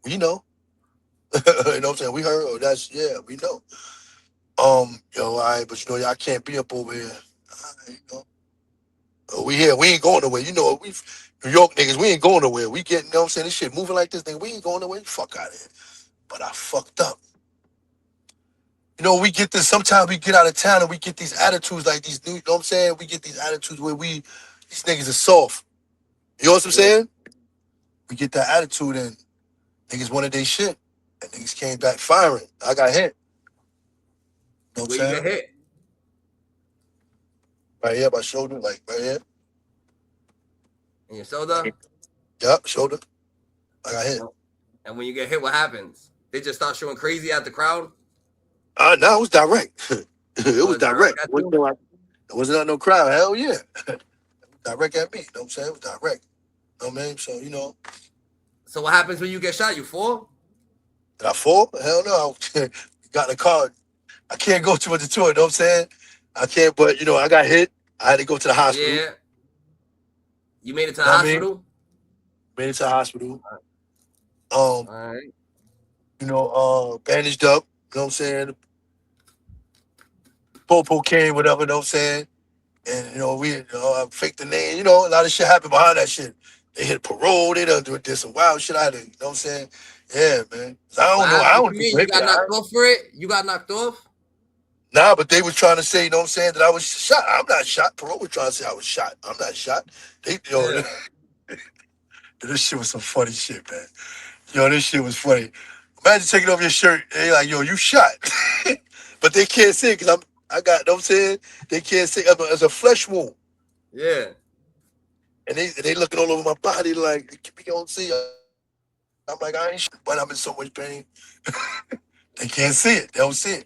We know. You know what I'm saying? We heard. Oh, that's yeah. We know. Yo, all right, but you know, y'all can't be up over here. All right, you know, we here. We ain't going nowhere. You know, we New York niggas. We ain't going nowhere. We getting. You know what I'm saying? This shit moving like this, nigga. We ain't going nowhere. Fuck out of here. But I fucked up. You know, we get this. Sometimes we get out of town and we get these attitudes like these new. You know what I'm saying? We get these attitudes where these niggas are soft. You know what I'm Yeah. saying? We get that attitude and niggas wanted their shit. And niggas came back firing. I got hit. You know what I'm Where you saying? get hit? Right here, my shoulder, like right here. In your shoulder? Yup, shoulder. I got hit. And when you get hit, what happens? They just start showing crazy at the crowd? No, it was direct. It Oh, was it's direct direct. at you? It wasn't no crowd. Hell yeah. Direct at me. You know what I'm saying? It was direct. You know what I mean? So, you know, So what happens when you get shot? You fall? did I fall? Hell no. I got in the car. I can't go too much into it. You know what I'm saying? I can't, but, you know, I got hit. I had to go to the hospital. You Yeah. You made it to the know what I mean? hospital? Made it to the hospital. Um, Alright. bandaged up. You know what I'm saying? Popo came, whatever, you know what I'm saying? And, you know, I faked the name. You know, a lot of shit happened behind that shit. They hit parole. They did some wild shit. I had to, you know what I'm saying? Yeah, man. I What don't know. I happened? What don't you think mean? they You hit me. got knocked off for it? You got knocked off? Nah, but they was trying to say, you know what I'm saying, that I was shot. I'm not shot. Parole was trying to say I was shot. I'm not shot. Yeah. This shit was some funny shit, man. Yo, this shit was funny. Imagine taking off your shirt and they like, yo, you shot. But they can't see it because I got, you know what I'm saying? They can't see it as a flesh wound. Yeah. And they looking all over my body like, we don't see. I'm like, I ain't shot, but I'm in so much pain. They can't see it. They don't see it.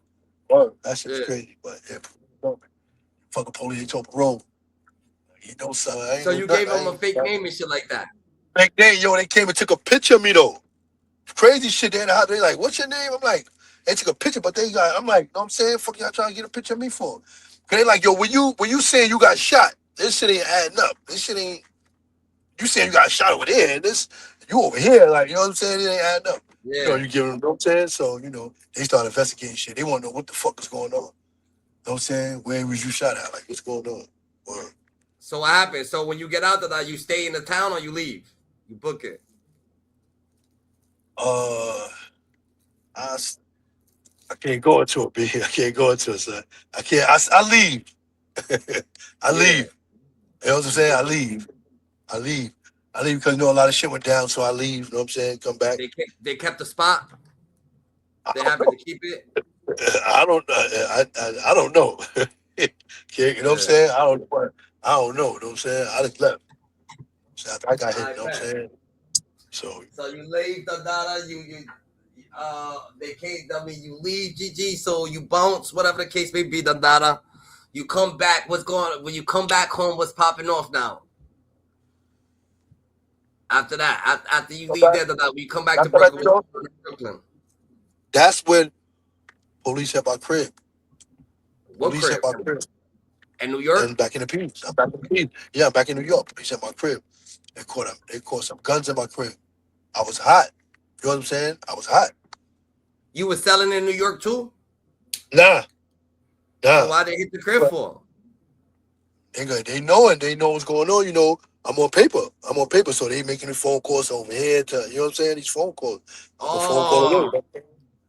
Word. That shit was crazy. But yeah, fucking police, they told parole. You know something. I ain't So do you nothing. gave I him a ain't fake name and shit like that. back then, yo, they came and took a picture of me though. Crazy shit. They in the house. They like, what's your name? I'm like, they took a picture, but they got. I'm like, know what I'm saying? Fuck y'all trying to get a picture of me for? Cause they like, yo, when you saying you got shot, this shit ain't adding up. This shit ain't. You saying you got shot over there, and this you over here, like you know what I'm saying? It ain't adding up. You know, Yeah. you giving them, you know what I'm saying? So, they started investigating shit. They want to know what the fuck is going on. You know what I'm saying? Where was you shot at? Like, what's going on? Or, So what happened? So when you get out of that, you stay in the town or you leave? You book it. uh, I, s- I can't go into it, B. I can't go into it, son. I can't. I leave. I Yeah. leave. You know what I'm You saying? book I it. leave. I leave. I leave because, a lot of shit went down, so I leave. You know what I'm saying? Come back. They kept the spot. I They don't happen know. to keep it. I don't. I don't know. You know what I'm Yeah. saying? I don't know. You know what I'm saying? I just left. So after I got hit. I You know what I'm bet. saying? So So you leave the data. They can't. I mean, you leave GG. So you bounce, whatever the case may be. The data. You come back. What's going on? When you come back home? What's popping off now? After that, after you come leave back. there, the data, you come back to After that, Brooklyn. What's going on in Brooklyn? that's when police at my crib. What Police at crib? my crib. In New York? And back in the Peach. I'm back in the Peach. Yeah, I'm back in New York. Police at my crib. They caught some guns in my crib. I was hot. You know what I'm saying? I was hot. You was selling in New York too? Nah, So nah. why they hit the crib for? They know it. They know what's going on. You know, I'm on paper. I'm on paper. So they making the phone calls over here to, you know what I'm saying? These phone calls. I'm a phone call away. Oh,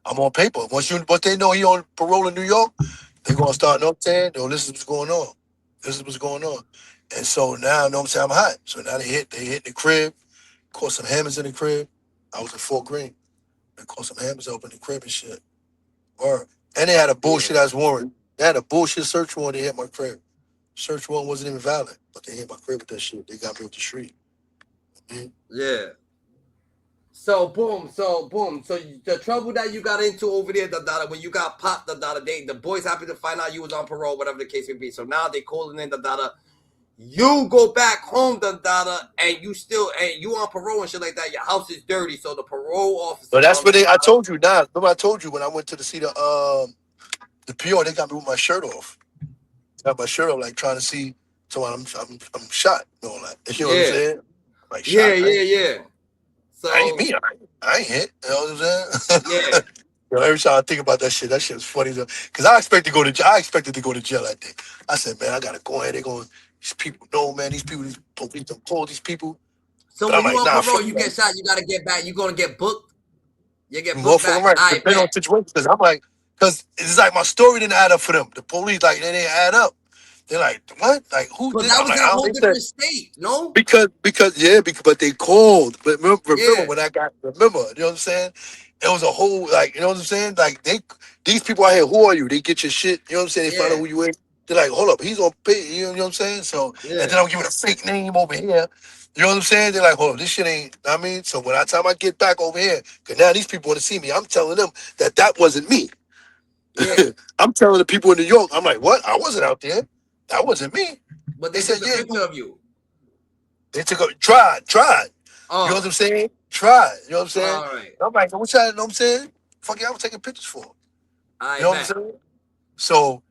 I'm on paper. Once they know he on parole in New York, they gonna start, you know what I'm saying? Yo, this is what's going on. This is what's going on. And so now, you know what I'm saying, I'm hot. So now they hit the crib, caught some hammers in the crib. I was in Fort Greene. They caught some hammers up in the crib and shit. Or and they had a yeah, bullshit ass warrant. They had a bullshit search warrant. They hit my crib. Search warrant wasn't even valid, but they hit my crib with that shit. They got me off the street. Mhm. yeah. So the trouble that you got into over there, the data, when you got popped, the data, the boys happy to find out you was on parole, whatever the case may be. So now they calling in the data. You go back home, the data, and you on parole and shit like that. Your house is dirty, so the parole But officers that's on what the I data. told you. Nah, remember I told you when I went to see the PO, they got me with my shirt off. Got my shirt off, like trying to see. So I'm shot. You know, like, you know what I'm Yeah, saying? Like yeah, shot. yeah, yeah. I ain't So me. I ain't hit. You know what I'm saying? yeah, Yo, every time I think about that shit was funny. Because I expected to go to jail. I expected to go to jail that day. I said, man, I gotta go in. They going. These people know, man. These people, these police, them pull these people. so But I'm when you like, on nah, parole, fuck you that. get shot. You gotta get back. You gonna get booked. You get booked Motherfucker, back. right? I Depending on bet. the situation. Because I'm like, because it's like my story didn't add up for them. The police, like, they didn't add up. They're like, what? Like, who But did? that I'm was like, in I a don't. whole They said different state. No. because but they called. But remember Yeah, when I got remember, you know what I'm saying? It was a whole like, you know what I'm saying? Like these people out here, who are you? They get your shit, you know what I'm saying? They find out yeah, who you is. They're like, hold up, he's on pay, you know what I'm saying? So and yeah, then I'm giving a fake name over here. You know what I'm saying? They're like, hold up, this shit ain't, I mean, so when I time I get back over here, because now these people want to see me, I'm telling them that wasn't me. yeah. I'm telling the people in New York, I'm like, what? I wasn't out there. That wasn't me. But They they said, took a yeah, picture of you. they took a tried. You know what I'm Oh, saying? Tried. You know what I'm saying? all right. I'm like, what y'all, you know what I'm saying? Fuck y'all, I was taking pictures for. You I know what I'm bet. saying? So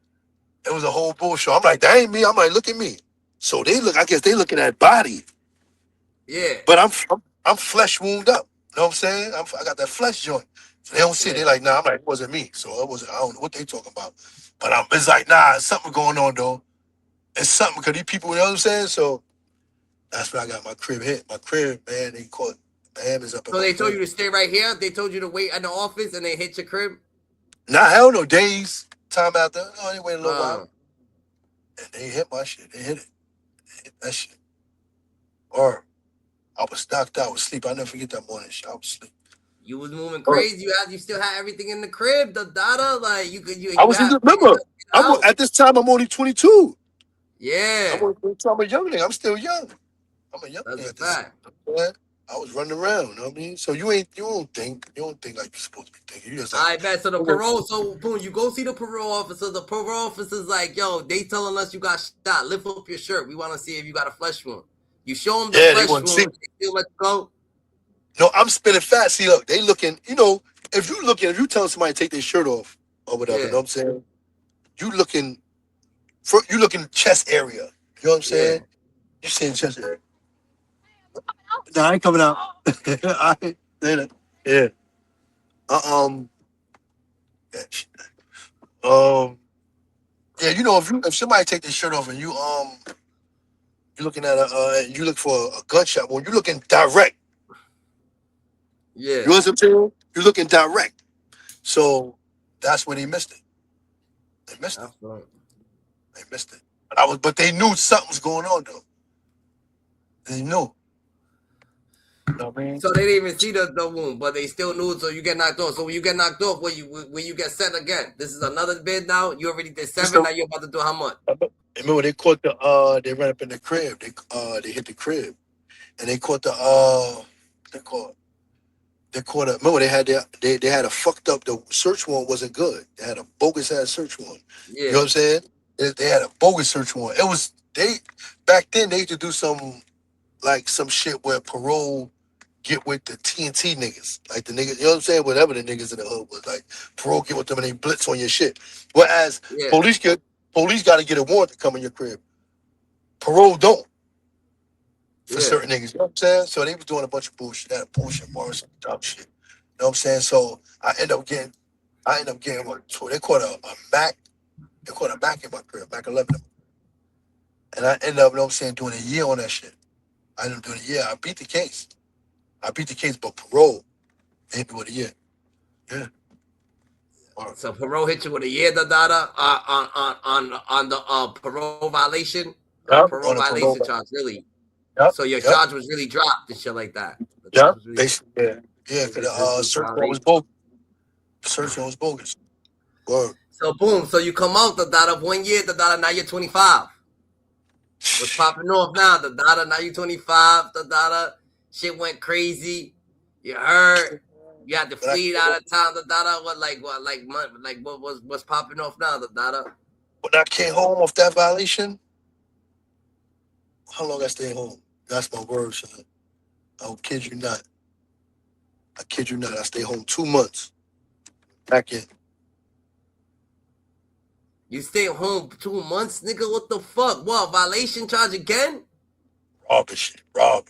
it was a whole bullshit. I'm like, that ain't me. I'm like, look at me. So they look, I guess they looking at body, Yeah, but I'm flesh wound up. You know what I'm saying? I got that flesh joint. So they don't see it. They yeah. like, nah, I'm like, it wasn't me. So it wasn't, I don't know what they talking about. But it's like, nah, it's something going on though. It's something because these people, you know what I'm saying? So that's when I got my crib hit. My crib, man, they caught the hammers up in So my they told you crib. to stay right here. They told you to wait in the office, and they hit your crib. Nah, hell no, days, time after. No, they waited a little while. Uh, And they hit my shit. They hit it. They hit that shit. Or I was knocked out with sleep. I never forget that morning. I was asleep. you was moving Or crazy. You still had everything in the crib. The data, like you could, I you was in had the figured remember. that shit out. At this time I'm only 22. I'm Yeah, only 22. I'm a young nigga. I'm still young. I'm a young that's nigga a at this. fact. I was running around, you know what I mean? So you don't think like you're supposed to be thinking. You just like, I bet. So the parole, so boom, you go see the parole officer. The parole officer's like, yo, they telling us you got shot. Lift up your shirt. We want to see if you got a flesh wound. You show them the yeah, they flesh want to wound. see. They still let you go. No, I'm spinning fast. See, look, they looking, you know, if you tell somebody to take their shirt off or whatever, you Yeah, know what I'm saying? You looking you looking chest area. You know what I'm yeah. saying? You saying chest area. Nah, I ain't coming out. I ain't later. Yeah. Uh, um, yeah, um, yeah, you know, if somebody take their shirt off and you looking at you look for a gunshot, well, you looking direct. You Yeah, know what I'm saying? You looking direct. So that's when they missed it. They missed it. that's right. They missed it. But they knew something was going on though. They knew. You know what I mean? So they didn't even see the wound, but they still knew. So you get knocked off. So when you get knocked off, when you get set again, this is another bid now. You already did Just 7. Now you're about to do how much? remember they caught they ran up in the crib. They hit the crib and they caught they caught remember they had a fucked up, the search warrant wasn't good. They had a bogus ass search warrant. You know what Yeah, I'm saying? They had a bogus search warrant. It was they back then they used to do some shit where parole get with the TNT niggas. Like the niggas, you know what I'm saying? Whatever the niggas in the hood was like, parole get with them and they blitz on your shit. Whereas yeah. police gotta get a warrant to come in your crib. Parole don't. for Yeah. certain niggas. You know what I'm saying? So they was doing a bunch of bullshit, that bullshit, Morris, dumb shit. You know what I'm saying? So I end up getting what? They caught a Mac. They caught a Mac in my crib, Mac 11. And I ended up, you know what I'm saying, doing a year on that shit. I ended up doing a year. I beat the case. But parole hit me with a year. Yeah. So parole hit you with a year, the data on the parole violation, Yep. parole On a violation parole. charge, really. Yep. So your Yep. charge was really dropped and shit like that. The charge Yep. was really Basically, yeah. Yeah, because this the was search warrant was violation. bogus. The search warrant was bogus. Word. So boom, so you come out the data 1 year, the data now you're 25. What's popping off now? The data now you 25. The data shit went crazy. You heard. You had to When I flee came out home, of town. The data what's popping off now? The data. off that violation, how long I stayed home? That's my word, son. I don't kid you not. I kid you not. I stayed home 2 months. Back in. You stay home 2 months, nigga. What the fuck? What violation charge again? Robbing shit. Rob.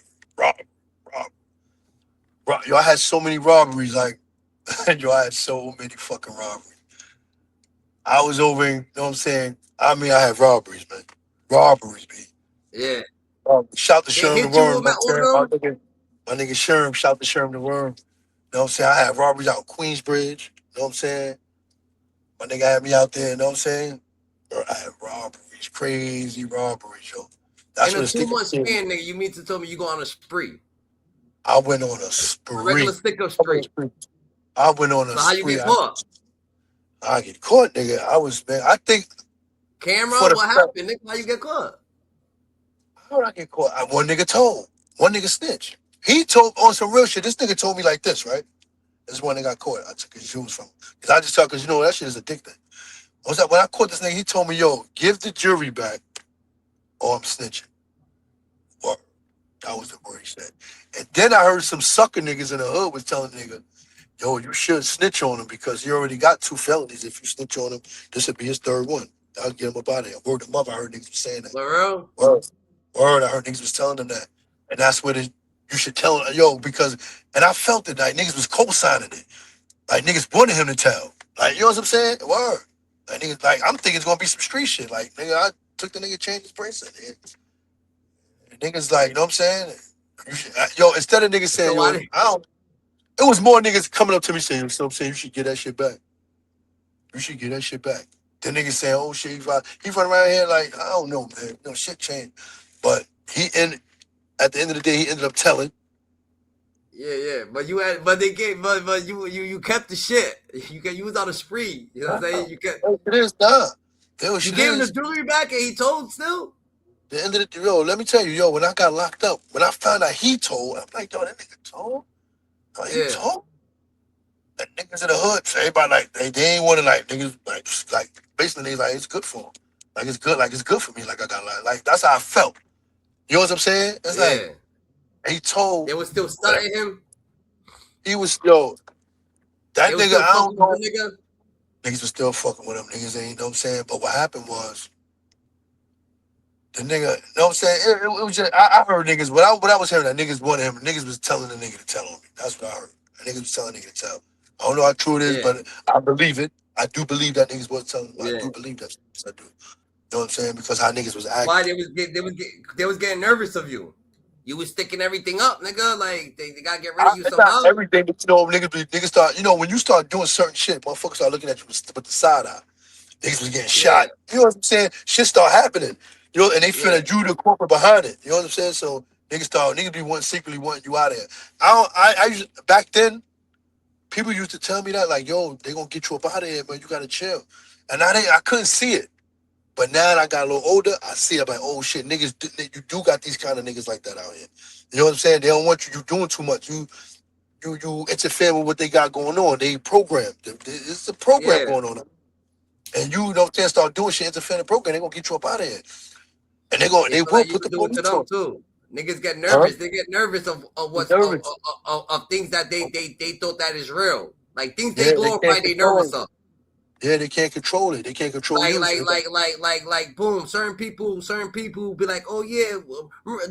Yo, I had so many robberies. Like, yo, I had so many fucking robberies. I was over in, you know what I'm saying? I mean, I had robberies, man. Robberies, man. Yeah. Shout to They Sherm the hit you Worm, you with know what I'm saying? all them. My nigga Sherm, shout to Sherm the Worm. You know what I'm saying? I had robberies out Queensbridge. You know what I'm saying? My nigga had me out there, you know what I'm saying? Bro, I had robberies, crazy robberies, yo. That's In what a the sticker 2 month did. span, nigga, you mean to tell me you go on a spree? I went on a A regular spree. stick up spree. I went on a So how you spree. get caught? I get caught, nigga. I was, man, I think Camera? for the What happened, nigga? How you get caught? how did I get caught? One nigga told. One nigga snitch. He told on some real shit. This nigga told me like this, right? This one nigga got caught. I took his shoes from him. Cause I just thought, cause you know that shit is addicting. When I caught this nigga, he told me, yo, give the jury back or I'm snitching. Or that was the word he said. And then I heard some sucker niggas in the hood was telling the nigga, yo, you should snitch on him because he already got 2 felonies. If you snitch on him, this would be his third one. I'll get him up out of here. Word him up. I heard niggas was saying that. For real? Word. Word. I heard niggas was telling them that. And that's what you should tell him, yo, because, and I felt it, like niggas was co-signing it. Like niggas wanted him to tell. Like, you know what I'm saying? Word. Like niggas, like, I'm thinking it's gonna be some street shit. Like, nigga, I took the nigga, changed his bracelet. And niggas like, you know what I'm saying? Yo, instead of niggas saying, So yo, why did I don't, it was more niggas coming up to me saying, you know what I'm saying? You should get that shit back. You should get that shit back. The nigga saying, oh shit, he run around here like, I don't know, man. No shit changed. But at the end of the day, he ended up telling. yeah. But you had but they gave but you kept the shit. You was on a spree. You know what I'm saying? You kept It is, nah. Yo, you shit gave him the is. jewelry back and he told still? The end of the yo, let me tell you, yo, when I got locked up, when I found out he told, I'm like, yo, that nigga told? Oh, he Yeah. told? The niggas in the hood, so everybody like they ain't want to like niggas like basically they like it's good for him. Like it's good for me. Like I got like that's how I felt. You know what I'm saying? It's like Yeah. he told, They was still but stunting him. he was yo, that They was nigga, still I don't fucking with know. the nigga. Niggas was still fucking with him. Niggas ain't, you know what I'm saying? But what happened was the nigga, you know what I'm saying? It was just, I heard niggas, what I was hearing that niggas wanted him, niggas was telling the nigga to tell on me. That's what I heard. Niggas was telling the nigga to tell. I don't know how true it is, Yeah. but I believe it. I do believe that niggas was telling him. I Yeah. do believe that. I do. You know what I'm saying? Because how niggas was Why acting. they was getting nervous of you. You was sticking everything up, nigga. Like they gotta get rid of you It's not somehow. everything, but niggas start, when you start doing certain shit, motherfuckers start looking at you with the side eye. Niggas was getting Yeah. shot. You know what I'm saying? Shit start happening. And they Yeah. finna do the corporate behind it. You know what I'm saying? So niggas be secretly wanting you out of here. Back then, people used to tell me that, like, yo, they gonna get you up out of here, man. You gotta chill. And I couldn't see it. But now that I got a little older, I see it like, oh shit, niggas, you do got these kind of niggas like that out here. You know what I'm saying? They don't want you doing too much. You interfere with what they got going on. They programmed. It's a program Yeah. going on. And you don't start doing shit, interfere in the program, they're gonna get you up out of here. And They they feel will like you put the was doing to police them on. too. Niggas get Huh? nervous. They get nervous of Be what's nervous. of things that they thought that is real. Like things they Yeah, they glorify, can't they control nervous it. of. Yeah, they can't control it. They can't control you. So Boom. Certain people be like, oh yeah,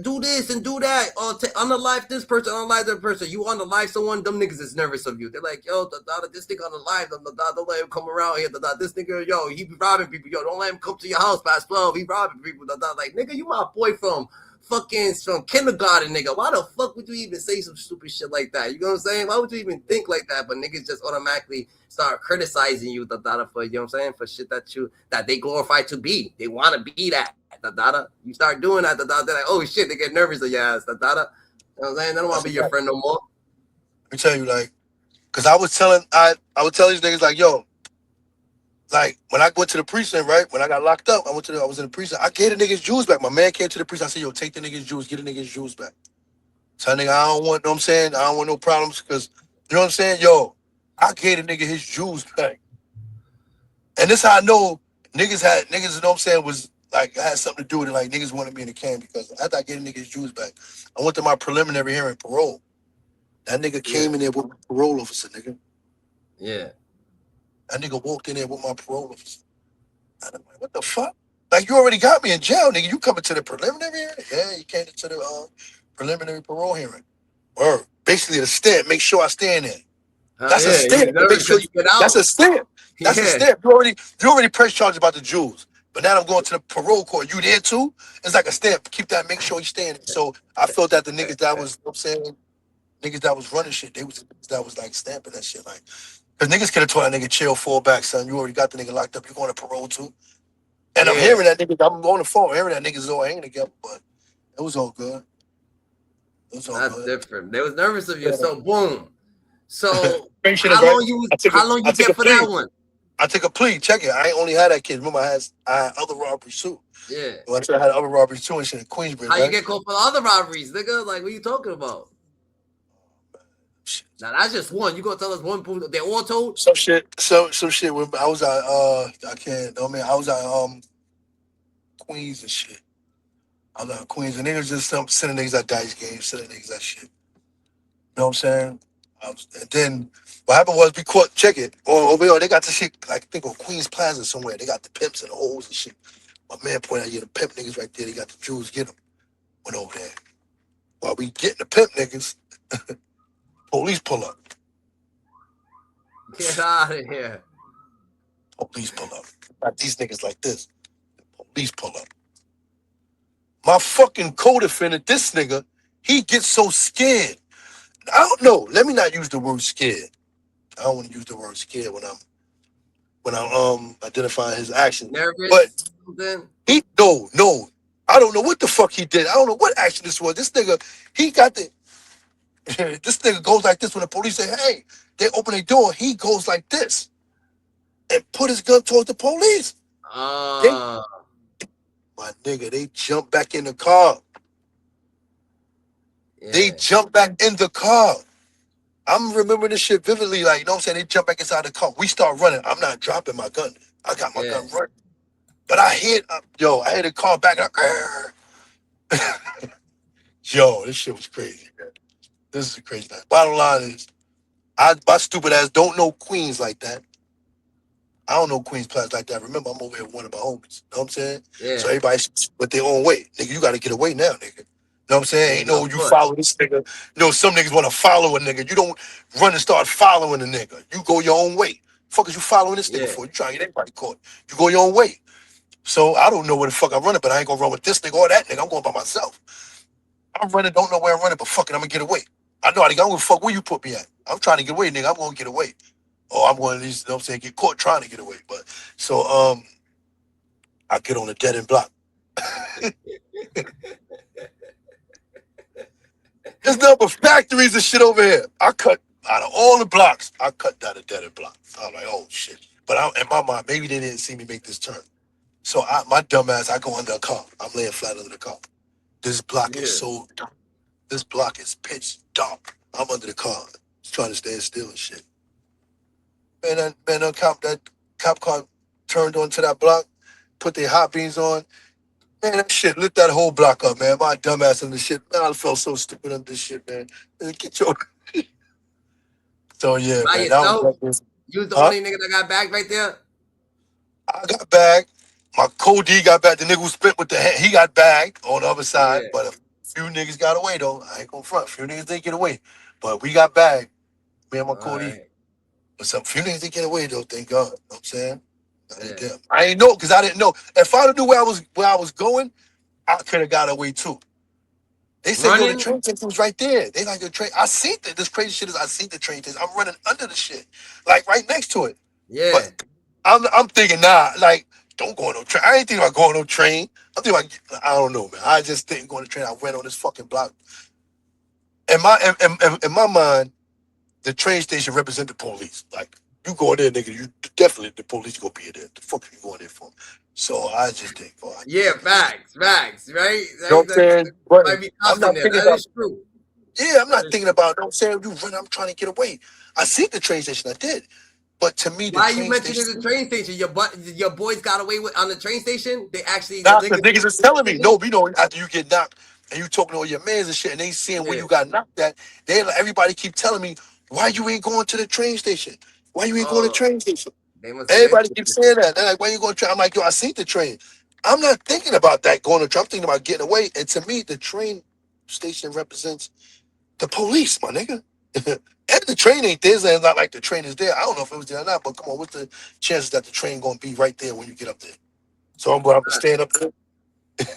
do this and do that. Or on the life this person, on the life that person. You on the life someone, them niggas is nervous of you. They're like, yo, this nigga on the life, don't let him come around here. This nigga, yo, he be robbing people. Yo, don't let him come to your house past 12. He robbing people. Like, nigga, you my boy from kindergarten, nigga. Why the fuck would you even say some stupid shit like that? You know what I'm saying? Why would you even think like that? But niggas just automatically start criticizing you, for, you know what I'm saying, for shit that they glorify to be. They want to be that, You start doing that, they're like, oh shit, they get nervous of your ass, You know what I'm saying? They don't want that's to a be your fact. friend no more. Let me tell you, like, because I would tell these niggas like, yo, like when I went to the precinct, right? When I got locked up, I was in the precinct. I gave the niggas jewels back. My man came to the precinct. I said, yo, take the niggas jewels, get the niggas jewels back. So nigga, I don't want, know what I'm saying? I don't want no problems because, you know what I'm saying? Yo, I gave the nigga his jewels back. And this how I know niggas, you know what I'm saying, was like, I had something to do with it. Like niggas wanted me in the can because after I gave the nigga his jewels back, I went to my preliminary hearing parole. That nigga Yeah, came in there with my parole officer, nigga. yeah, That nigga walked in there with my parole officer. And I'm like, what the fuck? Like, you already got me in jail, nigga. You coming to the preliminary hearing? Yeah, you came to the preliminary parole hearing. Or basically the stamp. Make sure I stay in there. That's a yeah. You stamp. nervous Make sure because you. you get That's a out. stamp. That's a Yeah, stamp. You already pressed charges about the jewels. But now I'm going to the parole court. You there too? It's like a stamp. Keep that. Make sure you stay in it. So I felt that the niggas that was, you know what I'm saying, niggas that was running shit, they was the niggas that was like stamping that shit. Like, because niggas could have told that nigga chill, fall back, son. You already got the nigga locked up. You going to parole too? And I'm yeah. hearing that nigga. I'm on the phone, hearing that niggas all hanging together. But it was all good. It was all That's good. different. They was nervous of you. Yeah. So boom. So Crazy shit is right. how long I you took get a for that plea. one? I took a plea. Check it. I ain't only had that kid. Remember, I had other robberies too. Yeah. Well, I said I had other robberies too and shit in Queensbridge, How you right? get caught for the other robberies, nigga? Like, what are you talking about? Shit. Now that's just one. You gonna tell us one? They all told? Some shit. When I was at I can't. I mean, I was at Queens and shit. I was at Queens and niggas just sending niggas at dice games, sending niggas at shit. You know what I'm saying? And then what happened was we caught. Check it. Over there, they got the shit like I think on Queens Plaza somewhere. They got the pimps and the hoes and shit. My man pointed out, yeah, the pimp niggas right there. They got the jewels. Get them. Went over there. While we getting the pimp niggas, police pull up. Get out of here. Police pull up. Got these niggas like this. Police pull up. My fucking co-defendant, this nigga, he gets so scared. I don't know. Let me not use the word scared. I don't want to use the word scared when I'm identifying his actions. But Nervous? Something? he no. I don't know what the fuck he did. I don't know what action this was. This nigga, he got the this nigga goes like this when the police say, hey, they open their door. He goes like this and put his gun towards the police. They, Uh, my nigga, they jump back in the car. They yeah, jump back in the car. I'm remembering this shit vividly. Like, you know what I'm saying? They jump back inside the car. We start running. I'm not dropping my gun. I got my yeah. gun running. But I hit the car back. Yo, this shit was crazy, man. This is a crazy night. Bottom line is, my stupid ass don't know Queens like that. I don't know Queens Plaza like that. Remember, I'm over here with one of my homies. You know what I'm saying? So Yeah. everybody went their own way. Nigga, you got to get away now, nigga. You know what I'm saying? Yeah, Ain't of no you course. follow this nigga. You know, some niggas want to follow a nigga. You don't run and start following a nigga. You go your own way. Fuck is you following this nigga Yeah, for? You trying to get everybody caught. You go your own way. So I don't know where the fuck I'm running, but I ain't gonna run with this nigga or that nigga. I'm going by myself. I'm running, don't know where I'm running, but fuck it, I'm gonna get away. I know I don't give a fuck where you put me at. I'm trying to get away, nigga. I'm gonna get away. Or I'm going to these, you know what I'm saying, get caught trying to get away. But so I get on a dead end block. There's nothing but factories and shit over here. I cut out of all the blocks. I cut down a dead end block. I'm like, oh shit. But in my mind, maybe they didn't see me make this turn. So my dumb ass, I go under a car. I'm laying flat under the car. This block is yeah, so dark. This block is pitch dark. I'm under the car, trying to stand still and shit. That cop car turned onto that block, put their hot beans on. Man, that shit lit that whole block up, man. My dumb ass under the shit. Man, I felt so stupid under this shit, man. Get your So yeah, by man, that yourself. was You was the huh? only nigga that got back right there. I got bagged. My co-D got back. The nigga who split with the head, he got bagged on the other side. Yeah. But a few niggas got away though. I ain't gonna front. A few niggas didn't get away. But we got bagged. Me and my All co-D. right. But some few niggas didn't get away though, thank God. You know what I'm saying? Yeah. I ain't know because I didn't know. If I knew where I was going, I could have got away too. They said, yo, the Running. train station was right there. They like the train. I seen it. This crazy shit is I seen the train station. I'm running under the shit. Like right next to it. Yeah. But I'm thinking, nah, like, don't go on no train. I ain't thinking about going on no train. I'm thinking about, I don't know, man. I just didn't go on the train. I went on this fucking block. In my mind, the train station represent the police. Like, you go in there, nigga, you definitely the police gonna be in there. The fuck you going there for? So I just think, oh, I Yeah. just, Facts. Facts. Right. you know what Right. I'm That saying? But might be I'm cops in not there. thinking That about is true. yeah, I'm That not is thinking true. about, you know what I'm saying, you run, I'm trying to get away. I see the train station, I did. But to me, the Why are you train mentioning the station, train station? Your boys got away with on the train station. They actually the nah, the niggas. niggas is telling me, no, we know after you get knocked and you talking to all your mans and shit, and they seeing where Yeah. you got knocked at, everybody keep telling me, why you ain't going to the train station? Why you ain't going to the Oh, train station? they must have Everybody mentioned keeps it. saying that. They're like, why you going to train? I'm like, yo, I seen the train. I'm not thinking about that going to train. I'm thinking about getting away. And to me, the train station represents the police, my nigga. And the train ain't there. It's not like the train is there. I don't know if it was there or not, but come on, what's the chances that the train gonna be right there when you get up there? So I'm gonna have to stand up there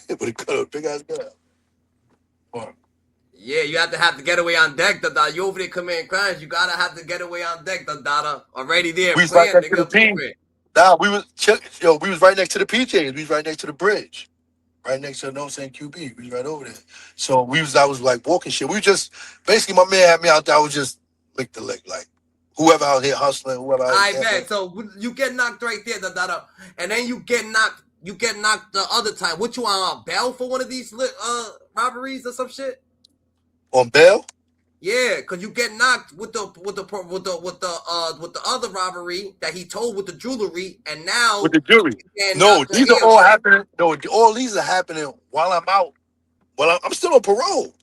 with a gun, big ass gun. Or Yeah, you have to get away on deck, the dada. You over there committing crimes. You gotta have to get away on deck, the dada. Already there, we was right plan, next to the nigga, P. blueprint. Nah, we was right next to the PJs. We was right next to the bridge. Right next to the no saying QB. We was right over there. So I was like walking shit. We just basically my man had me out there. I was just lick the lick. Like whoever out here hustling, whoever out I here gambling. bet. So you get knocked right there, the dada, and then you get knocked. You get knocked the other time. What you on bail for one of these robberies or some shit? On bail? Yeah, cause you get knocked with the other robbery that he told with the jewelry, and With now the jury. you getting No, knocked right these are here, all right? happening. No, all these are happening while I'm out. Well, I'm still on parole.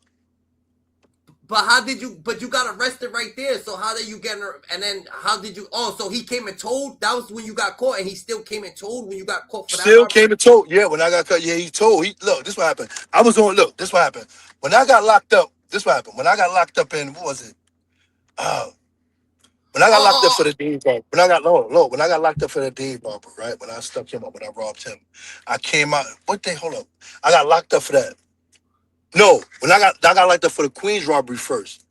But how did you? But you got arrested right there. So how did you get? And then how did you? Oh, so he came and told. That was when you got caught, and he still came and told when you got caught for that Still robbery. came and told. Yeah, when I got cut, yeah, he told. He look. This what happened. I was on. Look, this what happened. When I got locked up. This what happened. When I got locked up in what was it? Uh, when I got Oh, locked up oh, for the deed robber. When I got look. When I got locked up for the deed robber, right? When I stuck him up, when I robbed him, I came out. What they? Hold up. I got locked up for that. No, when I got locked up for the Queens robbery first.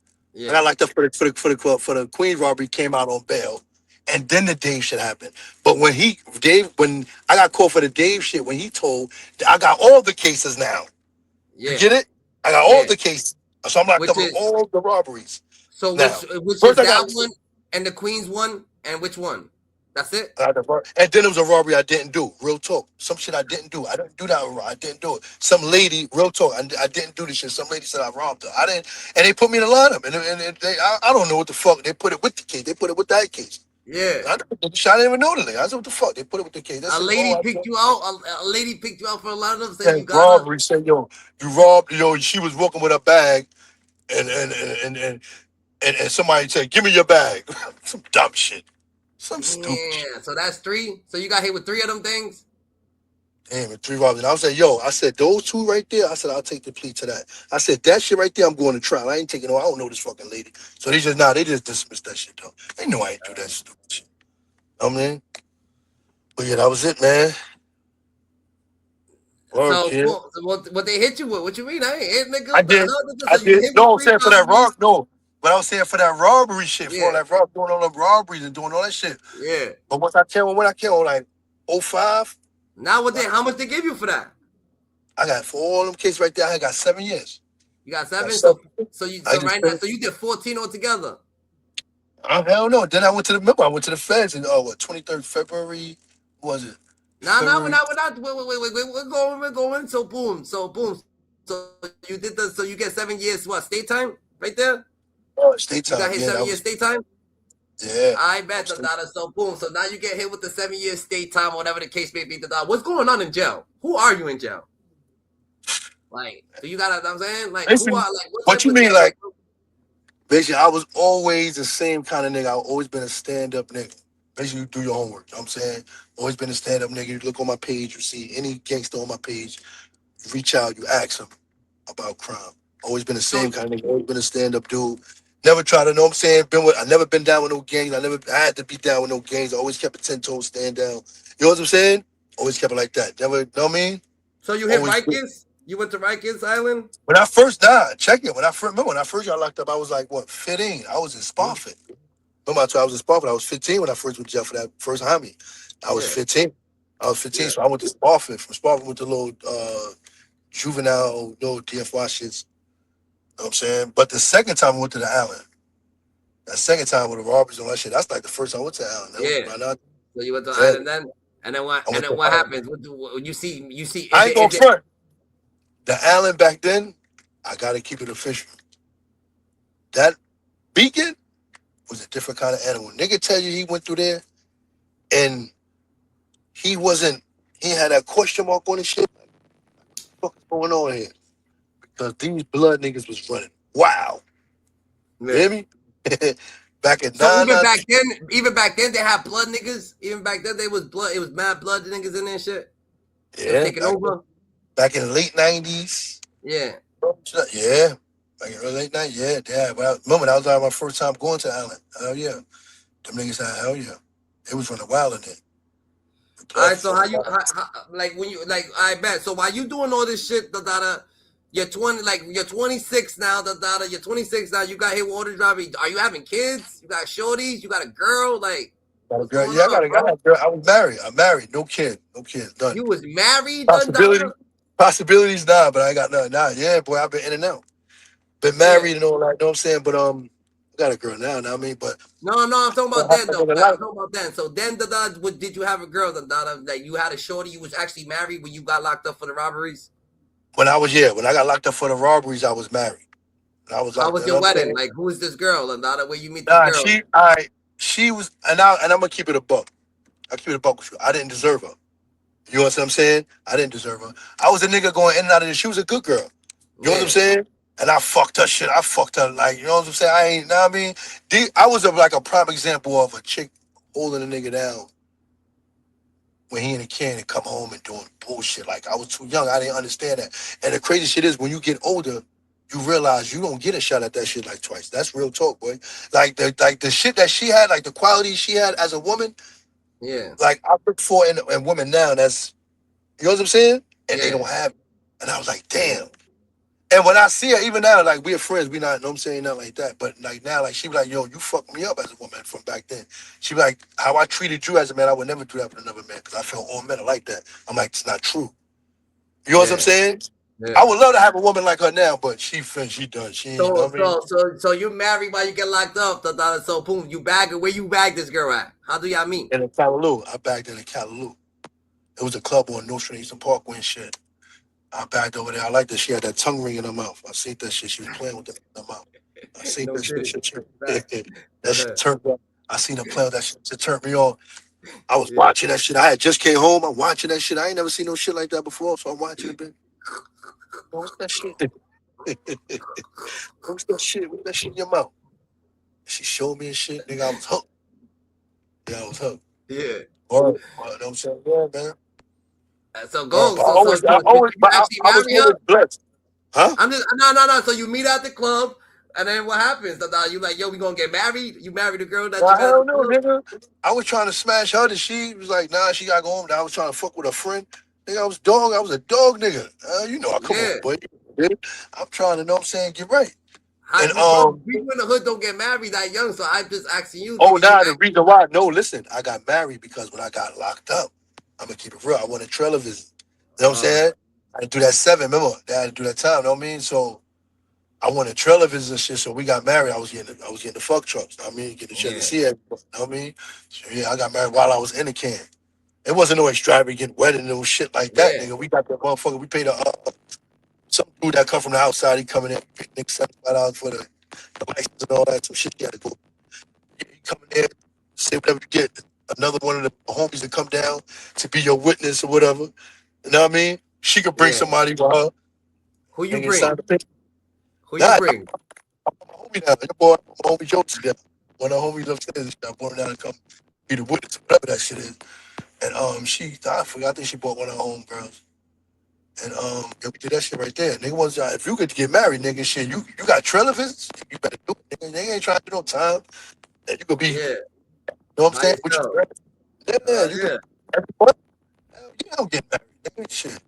I yeah, got locked up for the Queens robbery, came out on bail, and then the Dave shit happened. But when I got caught for the Dave shit, when he told, I got all the cases now. You yeah, get it? I got all yeah. the cases, so I'm locked up Which with is all the robberies so now. which First is I got that one and the Queens one and which one? That's it. and then it was a robbery I didn't do. Real talk. Some shit I didn't do. I didn't do that. I didn't do it. Some lady, real talk. I didn't do this shit. Some lady said I robbed her. I didn't, and they put me in a lineup. And I don't know what the fuck. They put it with the case. They put it with that case. Yeah, I didn't even know the nigga. I said, what the fuck? They put it with the case. They a said, lady oh, I picked said, you out. A lady picked you out for a lot of them. Said you and gotta. robbery. Said, yo, you robbed, she was walking with a bag, and and somebody said, give me your bag. Some dumb shit. Some stupid shit. Yeah. So that's three. So you got hit with three of them things. Damn, and three robberies. And I was like, yo, I said, those two right there, I said, I'll take the plea to that. I said, that shit right there, I'm going to trial. I ain't taking no, I don't know this fucking lady. So they just dismissed that shit, though. They know I ain't do that stupid shit. I mean, but yeah, that was it, man. Word, So, kid. so what they hit you with? What you mean? I ain't hit I nigga. did. So I you did. hit with No, I'm three saying for that robberies? no. But I was saying for that robbery shit, for all Yeah, that doing all the robberies and doing all that shit. yeah. But when I came on like '05, Now what they? like How much they give you for that? I got for all them cases right there, I got 7 years. You got Got seven. seven. I So just right now, so finished. you did 14 altogether. I don't know. Then I went to I went to the feds in 23rd February. What was it? Nah, February. we're not. Wait. We're going. So boom. So you did the. So you get 7 years. What state time right there? You State got hit time. Yeah, 7 years that state was time. yeah. I I'm bet the state. data. So boom. So now you get hit with the 7 years state time, whatever the case may be. The data. What's going on in jail? Who are you in jail? Like, do you got? I'm saying, like, who Basically, are like what what type you of mean? jail? Basically, I was always the same kind of nigga. I've always been a stand up nigga. Basically, you do your homework. You know what I'm saying? Always been a stand up nigga. You look on my page, you see any gangster on my page, you reach out, you ask them about crime. Always been the So same kind of nigga. Always been a stand up dude. Never tried to know what I'm saying. I never been down with no gangs. I had to be down with no gangs. I always kept a 10 toes stand down. You know what I'm saying? Always kept it like that. Never, you know what I mean? so you hit Always. Rikers? You went to Rikers Island? When I first died, check it. When I first got locked up, I was like what 15. I was in Hmm? Spofford. Remember I told you I was in Spofford. I was 15 when I first went to jail for that first homie. I was Yeah, 15. I was 15, yeah. so I went to Spofford. From Spofford went to little juvenile, little DFY shits. You know what I'm saying? But the second time I went to the island, that second time with the robberies and all that shit, that's like the first time I went to the island. That was Yeah. by now. So you went to the Yeah, island then, and then what? I And went to then the what island. happens? You see? You see? I Is ain't it? going Is it? front. The island back then, I gotta keep it official. That beacon was a different kind of animal. Nigga tell you he went through there and he wasn't. He had that question mark on his shit. What the fuck is going on here? Because these blood niggas was running. Wow. You Yeah. hear me? Back in So nine, even back then, they had blood niggas. Even back then, they was blood. It was mad blood niggas in there and shit. They was yeah, taking over. back in the late '90s. Yeah. Yeah, back in the late '90s. Yeah, yeah. But remember that was like my first time going to the island. Hell yeah, them niggas had hell yeah. It was running wild in there. The All blood right. was So running wild. like when you like I bet. So while you doing all this shit, you're 20, like you're 26 now, you're 26 now. You got hit with order driving. Are you having kids? You got shorties? You got a girl? Like, Got a what's girl. going Yeah, on, I got bro? a girl. I was married. I'm married. No kid. No kid. Done. You was married, Possibilities. Possibilities, nah, but I ain't got nothing. Nah, yeah, boy, I've been in and out. Been Yeah. married and all that, you know what I'm saying? But I got a girl now, know what I mean? But No, no, I'm talking what about then happened though. in the I'm life. talking about then. So then, what did you have a girl? That you had a shorty. You was actually married when you got locked up for the robberies. When I got locked up for the robberies, I was married. When I was How locked was up, you know your what I'm wedding? saying? Like, who is this girl? And where you meet this Nah, girl? she was, and I'm gonna keep it a buck. I keep it a buck with you. I didn't deserve her. You know what I'm saying? I didn't deserve her. I was a nigga going in and out of this. She was a good girl. You know what I'm Yeah, saying? And I fucked her shit. I fucked her like, you know what I'm saying? I ain't, know what I mean? I was like a prime example of a chick holding a nigga down when he in a can and come home and doing bullshit. Like I was too young. I didn't understand that. And the crazy shit is when you get older, you realize you don't get a shot at that shit like twice. That's real talk, boy. Like the shit that she had, like the quality she had as a woman, yeah, like I look for in women now. That's you know what I'm saying? And they yeah, don't have it. And I was like, yeah, damn. And when I see her, even now, like we're friends, we not, you know what I'm saying, not like that. But like now, like she be like, yo, you fucked me up as a woman from back then. She be like, how I treated you as a man, I would never do that with another man because I feel all men are like that. I'm like, it's not true. You know what I'm yeah, saying? I yeah. would love to have a woman like her now, but she done. She ain't, you know So, what I mean? so you married while you get locked up. So boom, you bag where you bag this girl at? How do y'all meet? And in Callaloo, I bagged in Callaloo. It was a club on North Street Eastern Parkway and shit. I bagged over there. I like that she had that tongue ring in her mouth. I seen that shit. She was playing with that in her mouth. I seen No that shit. kidding. That Facts. shit turned me on. I seen her play with that shit. It turned me on. I was Yeah, watching that shit. I had just came home. I'm watching that shit. I ain't never seen no shit like that before. So I'm watching it. What's that shit? What's that shit? What's that shit in your mouth? She showed me and shit. Nigga, I was hooked. Yeah, I was hooked. yeah. Or, you know what I'm saying? Yeah, man. So Or, go. Did you actually I was marry her? always blessed. Huh? I'm just no, no, no. So you meet at the club, and then what happens? You like, yo, we gonna get married? You marry the girl that you Nah, met at the hell no, club? nigga. I was trying to smash her. And she was like, nah, she gotta go home. I was trying to fuck with a friend. Nigga, I was dog. I was a dog nigga. You know, come Yeah. on, boy. I'm trying to know what I'm saying, get right. How, And bro, people in the hood don't get married that young, so I'm just asking you, oh, nigga. You nah, the actually, reason why, no, listen, I got married because when I got locked up, I'm gonna keep it real. I wanted trailer visit. You know what I'm uh, saying? I had to do that 7, remember? I had to do that time, you know what I mean? So I wanted trailer visits and shit. So we got married. I was getting the fuck trucks. You know what I mean, getting the shit to yeah, see it. You know what I mean? So yeah, I got married while I was in the can. It wasn't no extravagant wedding, no shit like that, yeah, nigga. We got that motherfucker. We paid some dude that come from the outside. He coming in, nigga, $75 for the license and all that. Some shit he had to go. He coming in, say whatever you get. Another one of the homies to come down to be your witness or whatever. You know what I mean? She could bring yeah. somebody with her. Who you Nigga sign bring? the paper. Who you Nah, bring? I'm a homie now. Your boy, my homie Jokes together. One of the homies upstairs. I brought him down to come. be the witness, whatever that shit is. And I forgot. I think she bought one of her homegirls. And yeah, we did that shit right there. Nigga was if you could get married, nigga, shit, you got trailer visits, you better do it. Nigga, they ain't trying to do no time. And you could be, you Yeah, know what I'm by saying? With yourself. your yeah, you could. Yeah. What? Hell yeah, I'll get married. Nigga, shit.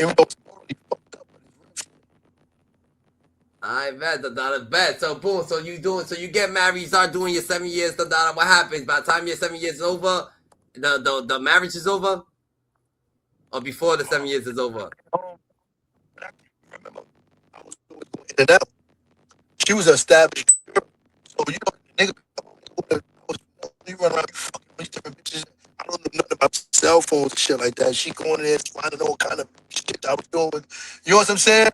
Even though it's totally fucked up, but it's real shit. I bet the dollar bet. So boom. So you get married. You start doing your 7 years. The dollar. What happens by the time your 7 years is over? The marriage is over, or before the 7 years is over. But I can't remember. I was always going in and out. She was an established girl. So, you know, the nigga, you run around, you fucking all these different bitches. I don't know nothing about cell phones and shit like that. She going in there finding all kind of shit I was doing. You know what I'm saying?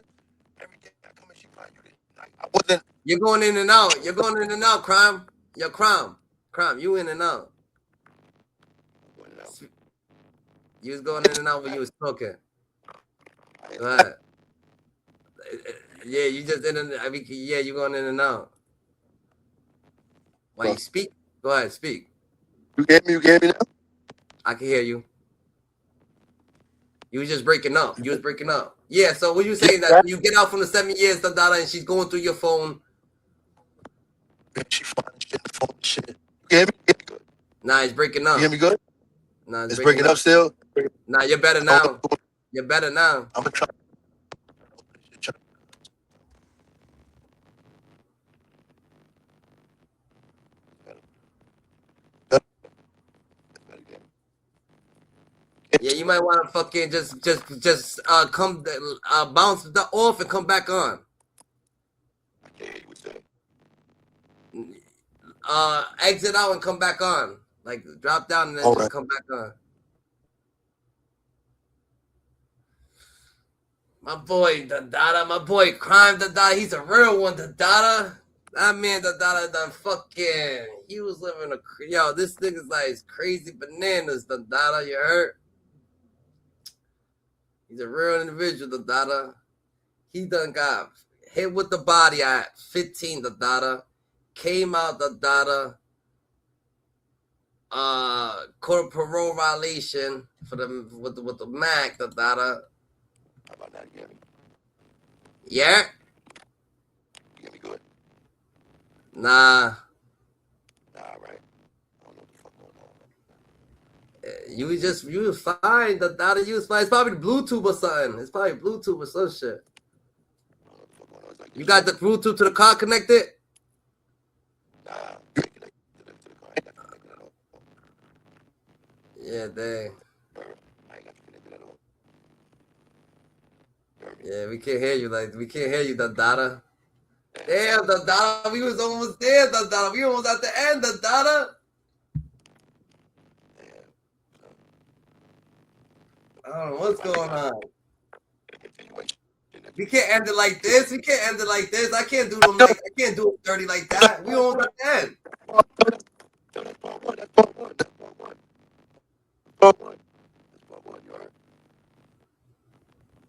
Every day I come in, she find you. Like, I wasn't. You're going in and out. You're going in and out. Crime. Your crime. Crime. You in and out. You was going in and out when you was talking. Go ahead. Yeah, you just in and. I mean, yeah, you going in and out. Why you speak? Go ahead, speak. You gave me that? I can hear you. You was just breaking up. You was breaking up. Yeah. So what you saying that you get out from the 7 years, the dollar, and she's going through your phone. She finding shit in the phone and shit. You hear me? You hear me good? Nah, it's breaking up. You hear me good? Nah, It's breaking up still? Nah, you're better now. You're better now. I'm gonna try. Yeah, you might want to fucking just come bounce off and come back on. I can't hear you what you saying. Exit out and come back on. Like drop down and then All just right. come back on. My boy, the Dada, my boy Crime, the Dada, he's a real one, the Dada. That man, the Dada, the fucking, he was living yo, this nigga's like crazy bananas, the Dada, you heard? He's a real individual, the Dada. He done got hit with the body at 15, the Dada. Came out, the Dada. Court of parole violation for the with the Mac, the Dada. How about that again? Yeah? You hear me good? Nah. Nah, right. I don't know what the fuck going on. You was fine. The Dada, you was fine. It's probably Bluetooth or something. It's probably Bluetooth or some shit. I don't know what the fuck going on. It's like You got the Bluetooth to the car connected? nah, you ain't connected to the car. I ain't got connected at all. Yeah, dang. I ain't got connected at all. Yeah, we can't hear you. Like we can't hear you, the Dada. Damn, the Dada. We was almost there, the Dada. We almost at the end, the Dada. I don't know what's going on. We can't end it like this. We can't end it like this. I can't do them like I can't do it dirty like that. We almost at the end. That's part one. That's part one. That's part one. Part one. That's part one. You heard?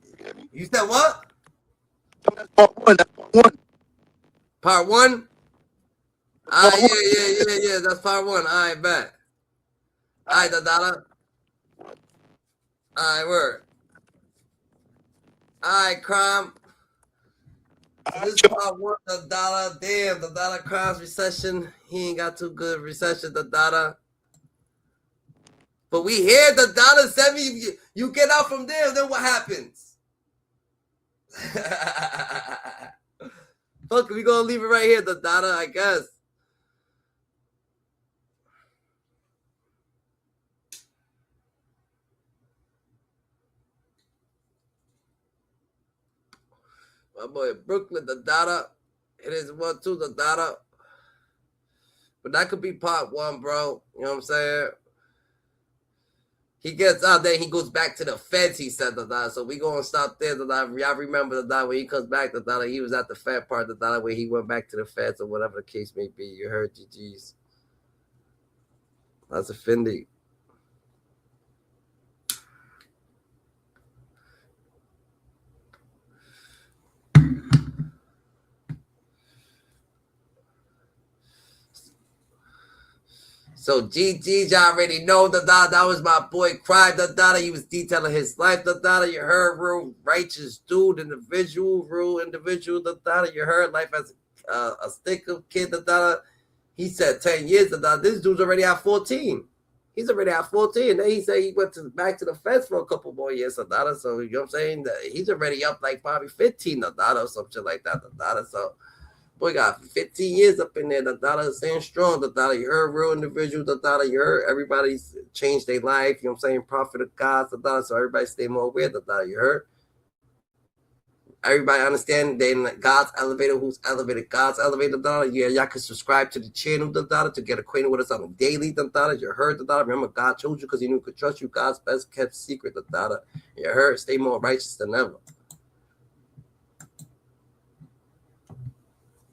You hear me? You said what? That's part one. That's part one. Part one? Part one. Yeah. That's part one. All right, bet. All right, the Dada. All right, word. All right, Crime. So this is part one, the Dada. Damn, the Dada Crime's recession. He ain't got too good recession, the Dada. But we hear the Dada 7. You get out from there, then what happens? Fuck, we gonna leave it right here, the Dada, I guess. My boy Brooklyn, the Dada. It is 1-2, the Dada. But that could be part one, bro. You know what I'm saying? He gets out there, he goes back to the feds, he said, the Dada. So we gonna stop there, the Dada. Y'all remember the Dada when he comes back, the Dada, he was at the Fed part, the Dada, where he went back to the feds or whatever the case may be. You heard GG's. That's a Fendi. So GG, y'all already know that was my boy Crime that he was detailing his life that you heard, real righteous dude, real individual that you heard, life as a sticker kid that he said 10 years that this dude's already at 14. He's already at 14. And then he said he went back to the feds for a couple more years that so you know what I'm saying, that he's already up like probably 15 that or something like that so boy got 15 years up in there. The dollar is staying strong. The dollar, you heard real individuals. The dollar, you heard everybody's changed their life. You know what I'm saying? Prophet of God. The dollar, so everybody stay more aware. The dollar, you heard. Everybody understand they in God's elevator. Who's elevated? God's elevator. The dollar. Yeah, y'all can subscribe to the channel. The dollar to get acquainted with us on a daily. The dollar, you heard. The dollar. Remember, God chose you because He knew He could trust you. God's best kept secret. The dollar, you heard. Stay more righteous than ever.